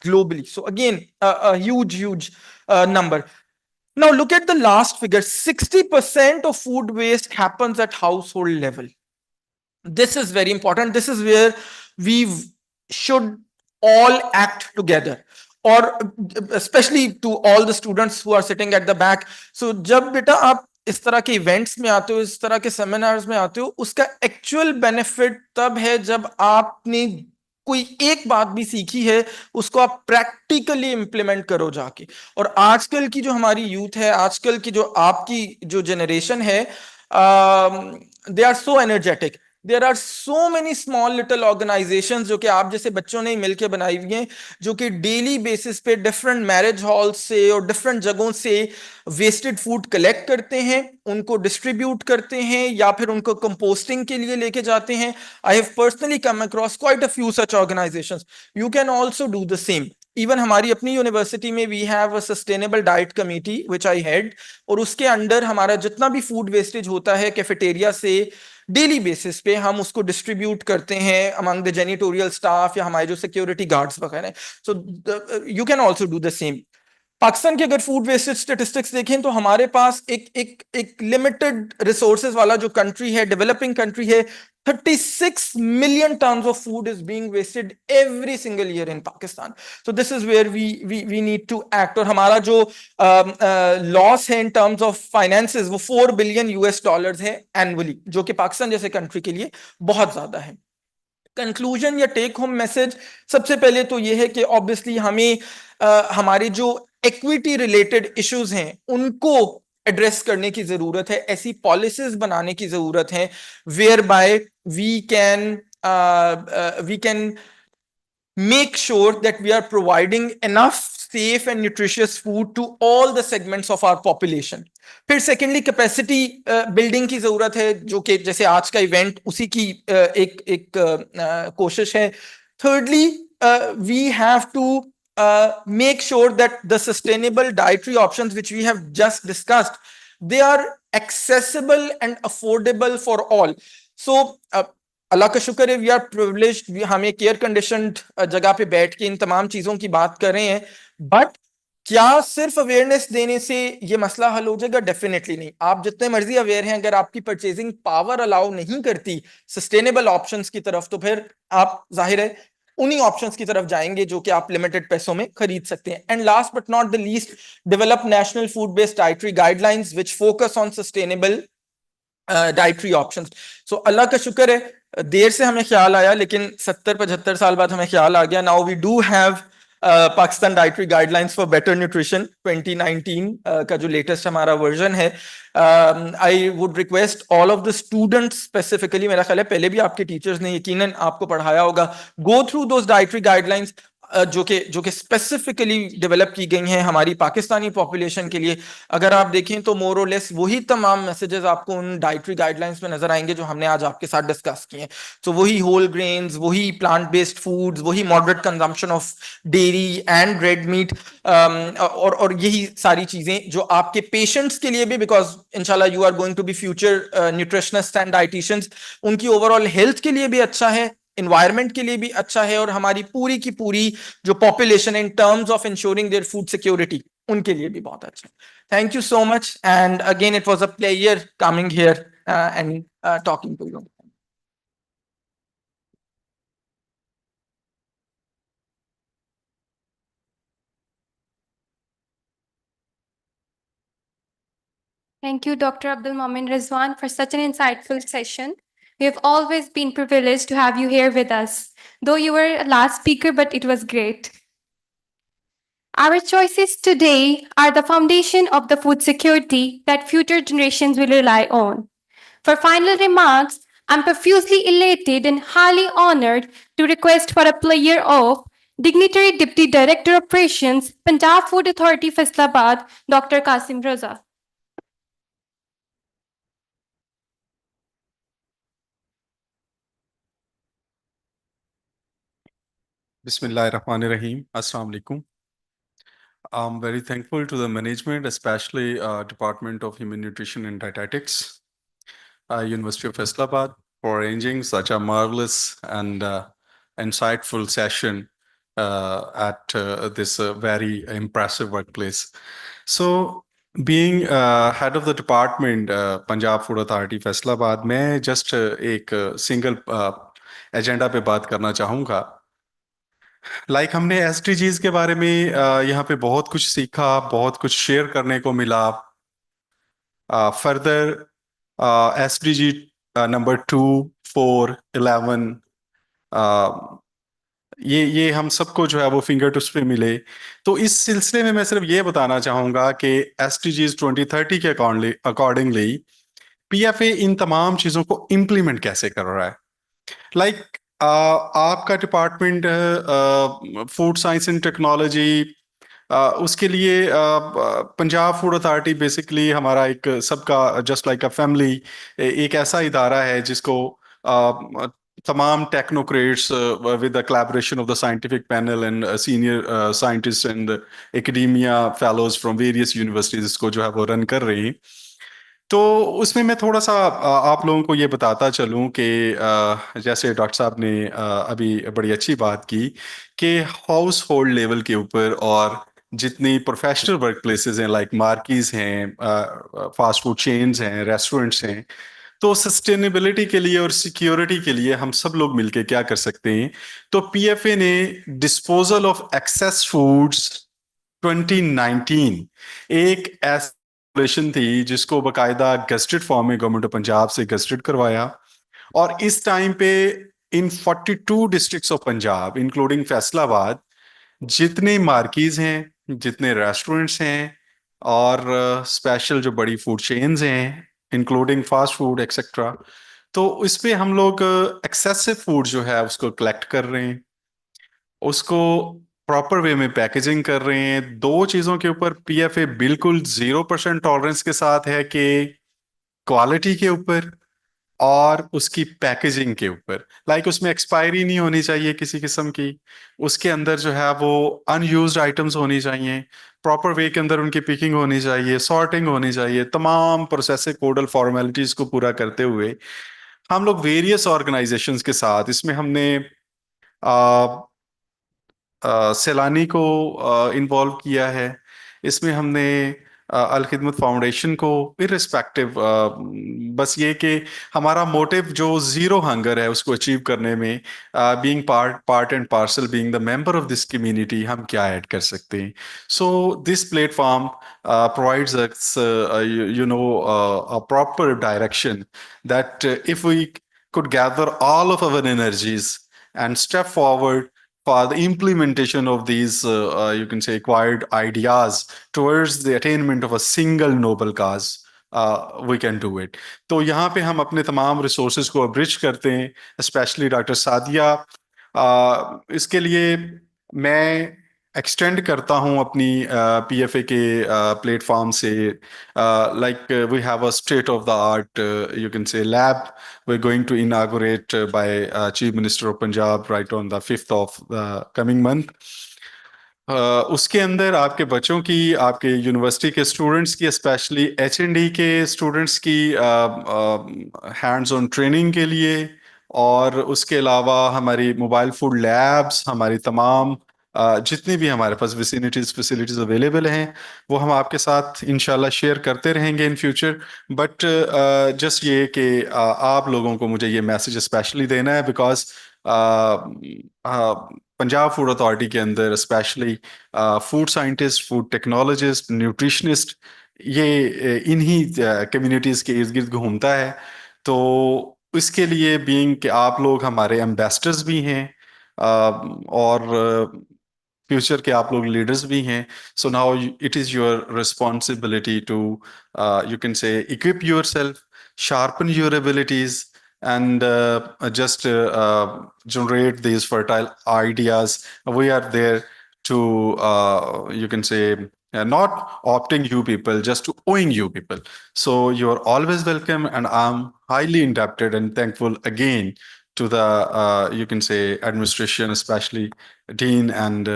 globally. So again huge number। Now look at the last figure, 60% of food waste happens at household level। This is very important। This is where we should all act together, or especially to all the students who are sitting at the back। So जब बेटा आप इस तरह के events में आते हो, इस तरह के सेमिनार्स में आते हो, उसका एक्चुअल बेनिफिट तब है जब आपने कोई एक बात भी सीखी है, उसको आप प्रैक्टिकली इंप्लीमेंट करो जाके। और आजकल की जो हमारी यूथ है, आजकल की जो आपकी जो जनरेशन है, they are so energetic. There are so many small little organisations जो कि आप जैसे बच्चों ने मिलकर बनाई हुई हैं, जो कि डेली बेसिस पे डिफरेंट मैरिज हॉल से और डिफरेंट जगहों से वेस्टेड फूड कलेक्ट करते हैं, उनको डिस्ट्रीब्यूट करते हैं या फिर उनको कंपोस्टिंग के लिए लेके जाते हैं। I have personally come across quite a few such organisations. You can also do the same. Even हमारी अपनी यूनिवर्सिटी में we have a sustainable diet committee which I head, और उसके अंडर हमारा जितना भी फूड वेस्टेज होता है कैफेटेरिया से, डेली बेसिस पे हम उसको डिस्ट्रीब्यूट करते हैं अमंग द जेनिटोरियल स्टाफ या हमारे जो सिक्योरिटी गार्ड्स वगैरह। So you can also do the same. Pakistan के अगर फूड वेस्टेज स्टेटिस्टिक्स देखें तो हमारे पास एक लिमिटेड रिसोर्सेज वाला जो कंट्री है, डेवलपिंग कंट्री है। 36 million tons of food is being wasted every single year in Pakistan। So this is where we need to act। और हमारा जो लॉस है in terms of finances वो $4 billion है annually, जो कि पाकिस्तान जैसे कंट्री के लिए बहुत ज्यादा है। कंक्लूजन या टेक होम मैसेज सबसे पहले तो ये है कि ऑब्वियसली हमें हमारे जो इक्विटी रिलेटेड इश्यूज हैं उनको एड्रेस करने की जरूरत है। ऐसी पॉलिसीज बनाने की जरूरत है whereby we can make sure that we are providing enough safe and nutritious food to all the segments of our population. फिर secondly capacity building की जरूरत है, जो कि जैसे आज का event उसी की एक कोशिश है. Thirdly, we have to make sure that the sustainable dietary options which we have just discussed, they are accessible and affordable for all. So अल्लाह का शुक्र है, वी आर प्रिविलेज्ड, हम एक एयर कंडीशनड जगह पे बैठ के इन तमाम चीजों की बात कर रहे हैं. बट क्या सिर्फ अवेयरनेस देने से ये मसला हल हो जाएगा? डेफिनेटली नहीं. आप जितने मर्जी अवेयर हैं, अगर आपकी परचेजिंग पावर अलाउ नहीं करती सस्टेनेबल ऑप्शंस की तरफ, तो फिर आप जाहिर है उन्हीं ऑप्शंस की तरफ जाएंगे जो कि आप लिमिटेड पैसों में खरीद सकते हैं. And last but not the least, develop national food based dietary guidelines which focus on sustainable dietary options. So अल्लाह का शुक्र है, देर से हमें ख्याल आया, लेकिन 70-75 साल बाद हमें ख्याल आ गया. Now we do have Pakistan dietary guidelines for better nutrition 2019 का जो लेटेस्ट हमारा वर्जन है. I would request all of the students specifically, मेरा ख्याल है पहले भी आपके टीचर्स ने यकीनन आपको पढ़ाया होगा, go through those dietary guidelines जो कि स्पेसिफिकली डेवलप की गई हैं हमारी पाकिस्तानी पॉपुलेशन के लिए. अगर आप देखें तो मोर और लेस वही तमाम मैसेजेस आपको उन डाइटरी गाइडलाइंस में नजर आएंगे जो हमने आज आपके साथ डिस्कस किए हैं. तो वही होल ग्रेन्स, वही प्लांट बेस्ड फूड्स, वही moderate consumption of dairy and red meat, और यही सारी चीजें जो आपके पेशेंट्स के लिए भी, बिकॉज इंशाल्लाह you are going to be future nutritionist and dieticians, उनकी ओवरऑल हेल्थ के लिए भी अच्छा है, इन्वायरमेंट के लिए भी अच्छा है, और हमारी पूरी की पूरी जो population in terms of ensuring their food security, उनके लिए भी बहुत अच्छा. Thank you so much, and again it was a pleasure coming here and talking to you. Thank you, Dr. Abdul Momin Rizwan, for such an insightful session. We have always been privileged to have you here with us. Though you were last speaker, but it was great. Our choices today are the foundation of the food security that future generations will rely on. For final remarks, I'm profusely elated and highly honored to request for a player of Dignitary Deputy Director Operations, Punjab Food Authority, Faisalabad, Dr. Qasim Raza. Bismillahirrahmanirrahim. Assalamu alaikum. I'm very thankful to the management, especially Department of Human Nutrition and Dietetics, University of Faisalabad, for arranging such a marvelous and insightful session at this very impressive workplace. So, being head of the department, Punjab Food Authority, Faisalabad, मैं just एक single agenda पे बात करना चाहूँगा. Like हमने SDGs के बारे में यहाँ पे बहुत कुछ सीखा, बहुत कुछ शेयर करने को मिला. फर्दर एसडीजी नंबर 2, 4, 11 ये हम सबको जो है वो फिंगर टिप्स पे मिले. तो इस सिलसिले में मैं सिर्फ ये बताना चाहूँगा कि एसडीजीज 2030 के अकॉर्डिंगली पीएफए इन तमाम चीज़ों को इम्प्लीमेंट कैसे कर रहा है. लाइक आपका department food science and technology, उसके लिए पंजाब फूड अथॉरिटी बेसिकली हमारा एक सबका जस्ट लाइक अ फैमिली एक ऐसा इदारा है जिसको तमाम technocrats with the collaboration of the scientific panel and senior scientist and academia fellows from various universities इसको जो है वो रन कर रही हैं. तो उसमें मैं थोड़ा सा आप लोगों को ये बताता चलूं कि जैसे डॉक्टर साहब ने अभी बड़ी अच्छी बात की कि हाउस होल्ड लेवल के ऊपर और जितनी प्रोफेशनल वर्क प्लेसेस हैं, लाइक मार्कीज हैं, फास्ट फूड चेन्स हैं, रेस्टोरेंट्स हैं, तो सस्टेनेबिलिटी के लिए और सिक्योरिटी के लिए हम सब लोग मिलके क्या कर सकते हैं. तो पीएफए ने डिस्पोजल ऑफ एक्सेस फूड्स 2019 एक ऐसा थी जिसको बकायदा गस्टेड फॉर्म में गवर्नमेंट ऑफ पंजाब से गस्टेड करवाया. और इस टाइम पे इन 42 districts of Punjab including Faisalabad जितने मार्कीज हैं, जितने रेस्टोरेंट्स हैं और स्पेशल जो बड़ी फूड चेन्स हैं इंक्लूडिंग फास्ट फूड एक्सेट्रा, तो इस पे हम लोग एक्सेसिव फूड जो है उसको कलेक्ट कर रहे हैं, उसको प्रॉपर वे में पैकेजिंग कर रहे हैं। दो चीजों के ऊपर पीएफए बिल्कुल 0% टॉलरेंस के साथ है कि क्वालिटी के ऊपर और उसकी पैकेजिंग के ऊपर। लाइक उसमें एक्सपायरी नहीं होनी चाहिए किसी किस्म की, उसके अंदर जो है वो अनयूज्ड आइटम्स होनी चाहिए, प्रॉपर वे के अंदर उनकी पिकिंग होनी चाहिए, सॉर्टिंग होनी चाहिए, तमाम प्रोसेस कोडल फॉर्मेलिटीज को पूरा करते हुए हम लोग वेरियस ऑर्गेनाइजेशंस के साथ इसमें हमने सैलानी को इन्वॉल्व किया है, इसमें हमने अल खिदमत फाउंडेशन को, इररिस्पेक्टिव बस ये कि हमारा मोटिव जो जीरो हंगर है उसको अचीव करने में, being part and parcel, being the member of this community, हम क्या ऐड कर सकते हैं। So this platform provides us you know a proper direction that if we could gather all of our energies and step forward for the implementation of these, you can say, acquired ideas towards the attainment of a single noble cause, we can do it. तो यहाँ पे हम अपने तमाम resources को अब्रिच करते हैं, specially doctor Sadia. इसके लिए मैं एक्सटेंड करता हूँ अपनी पीएफए के प्लेटफॉर्म से, like we have a state of the art, you can say, lab we're going to inaugurate by Chief Minister of Punjab right on the 5th of the coming month. उसके अंदर आपके बच्चों की, आपके university के students की, specially एचएनडी के students की हैंड्स ऑन ट्रेनिंग के लिए, और उसके अलावा हमारी मोबाइल फूड लैब्स, हमारी तमाम जितनी भी हमारे पास विसिनिटीज फैसिलिटीज अवेलेबल हैं वो हम आपके साथ इंशाल्लाह शेयर करते रहेंगे इन फ्यूचर। बट जस्ट ये कि आप लोगों को मुझे ये मैसेज स्पेशली देना है, बिकॉज पंजाब फूड अथॉरिटी के अंदर specially food scientist, food technologist, nutritionist, ये इन्हीं कम्युनिटीज़ के इर्द गिर्द घूमता है। तो इसके लिए बीइंग कि आप लोग हमारे एम्बेसडर्स भी हैं, और फ्यूचर के आप लोग लीडर्स भी हैं, so now it is your responsibility to, you can say, equip yourself, sharpen your abilities, and just generate these fertile ideas. We are there to, you can say, not opting you people, just to owing you people. So you're always welcome, and I'm highly indebted and thankful again to the, you can say, administration, especially dean and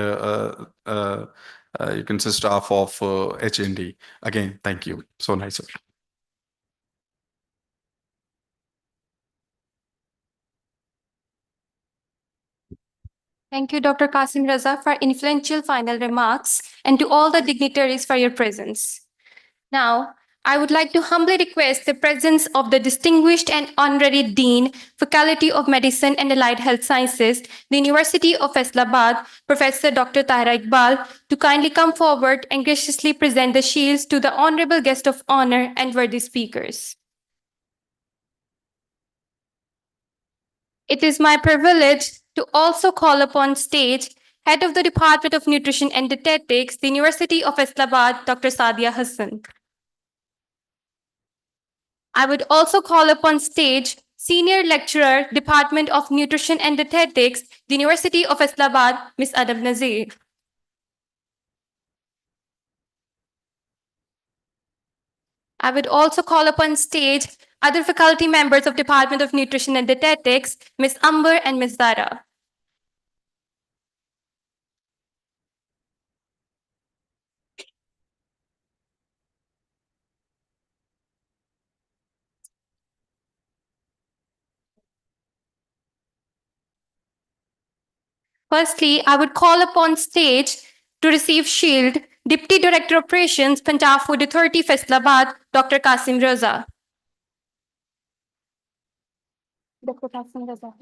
you can say staff of HND. Again, thank you. So nice of you. Thank you, Dr. Qasim Raza, for influential final remarks, and to all the dignitaries for your presence. Now, I would like to humbly request the presence of the distinguished and honorary Dean, Faculty of Medicine and Allied Health Sciences, the University of Faisalabad, Professor Dr. Tahira Iqbal, to kindly come forward and graciously present the shields to the honorable guest of honor and worthy speakers. It is my privilege to also call upon stage Head of the Department of Nutrition and Dietetics, the University of Islamabad, Dr. Sadia Hassan. I would also call upon stage Senior Lecturer, Department of Nutrition and Dietetics, the University of Islamabad, Ms. Adab Nazir. I would also call upon stage other faculty members of Department of Nutrition and Dietetics, Ms. Amber and Ms. Zara. Firstly, I would call upon stage to receive shield Deputy Director Operations, Punjab Food Authority, Faisalabad, Dr. Qasim Raza. Dr. Qasim Raza.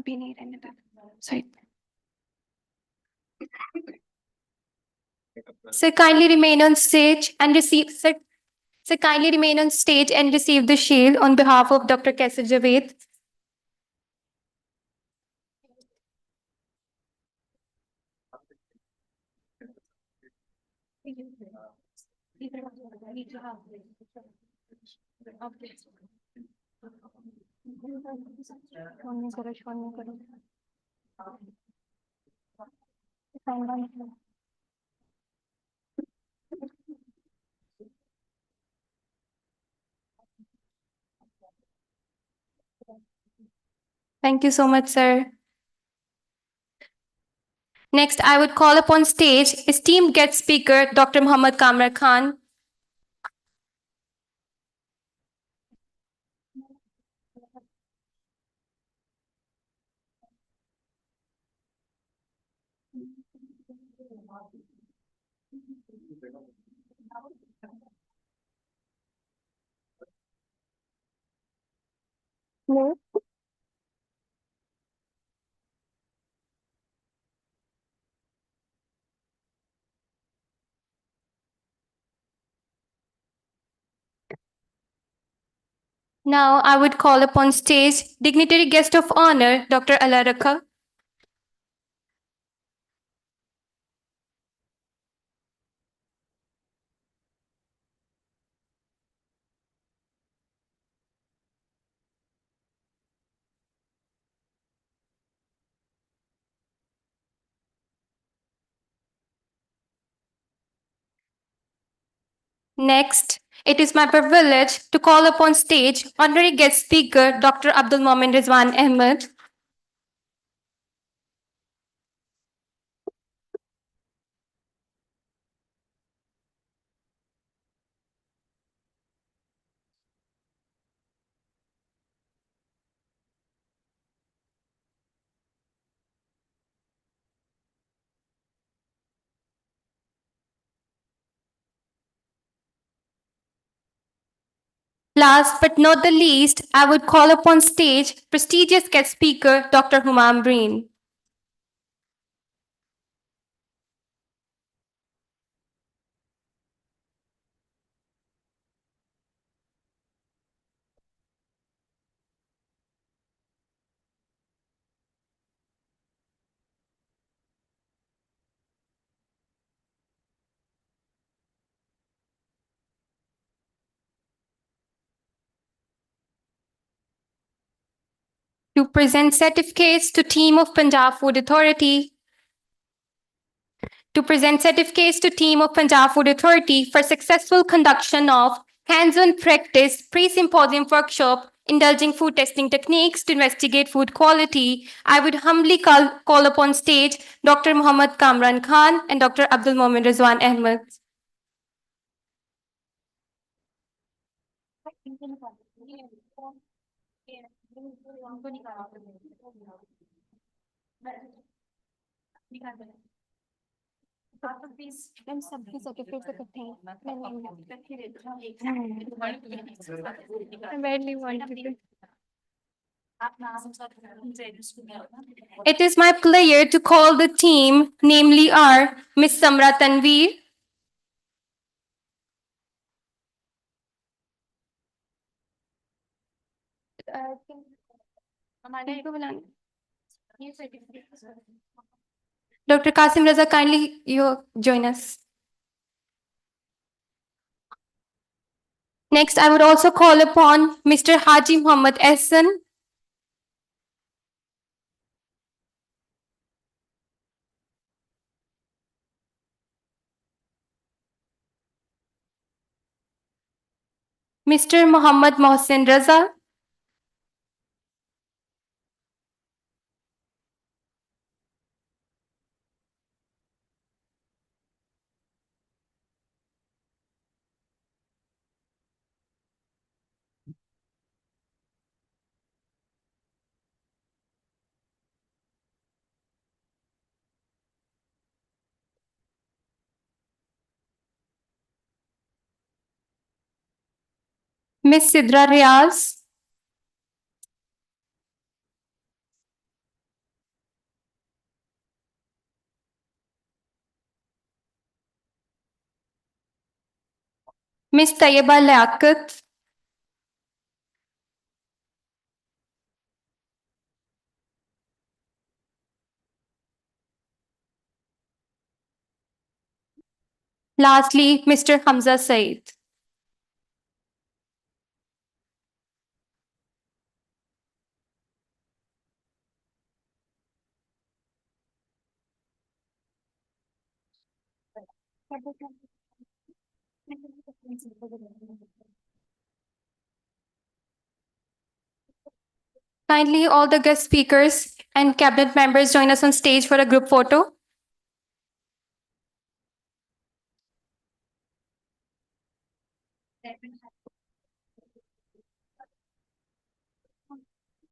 भी नहीं रहने देता। Sorry. Sir, kindly remain on stage and receive. Sir, kindly remain on stage and receive the shield on behalf of Dr. Kaisar Javed. Thank you so much, sir. Next, I would call upon stage esteemed guest speaker, Dr. Muhammad Kamran Khan. Now, I would call upon stage dignitary guest of honor, Dr. Alaraka. Next, it is my privilege to call upon stage honorary guest speaker, Dr. Abdul Momin Rizwan Ahmed. Last but not the least, I would call upon stage prestigious guest speaker, Dr. Humam Breen. To present certificates to team of Punjab Food Authority. To present certificates to team of Punjab Food Authority for successful conduction of hands-on practice pre-symposium workshop indulging food testing techniques to investigate food quality. I would humbly call upon stage Dr. Muhammad Kamran Khan and Dr. Abdul Momin Rizwan Ahmed. I barely wanted to. It is my pleasure to call the team, namely our Miss Samra Tanveer, Dr. Qasim Raza, kindly you join us. Next, I would also call upon Mr. Haji Muhammad Ehsan, Mr. Muhammad Mohsin Raza, Miss Sidra Riaz, Ms. Tayyiba Liaquat, lastly, Mr. Hamza Said. Kindly, all the guest speakers and cabinet members join us on stage for a group photo.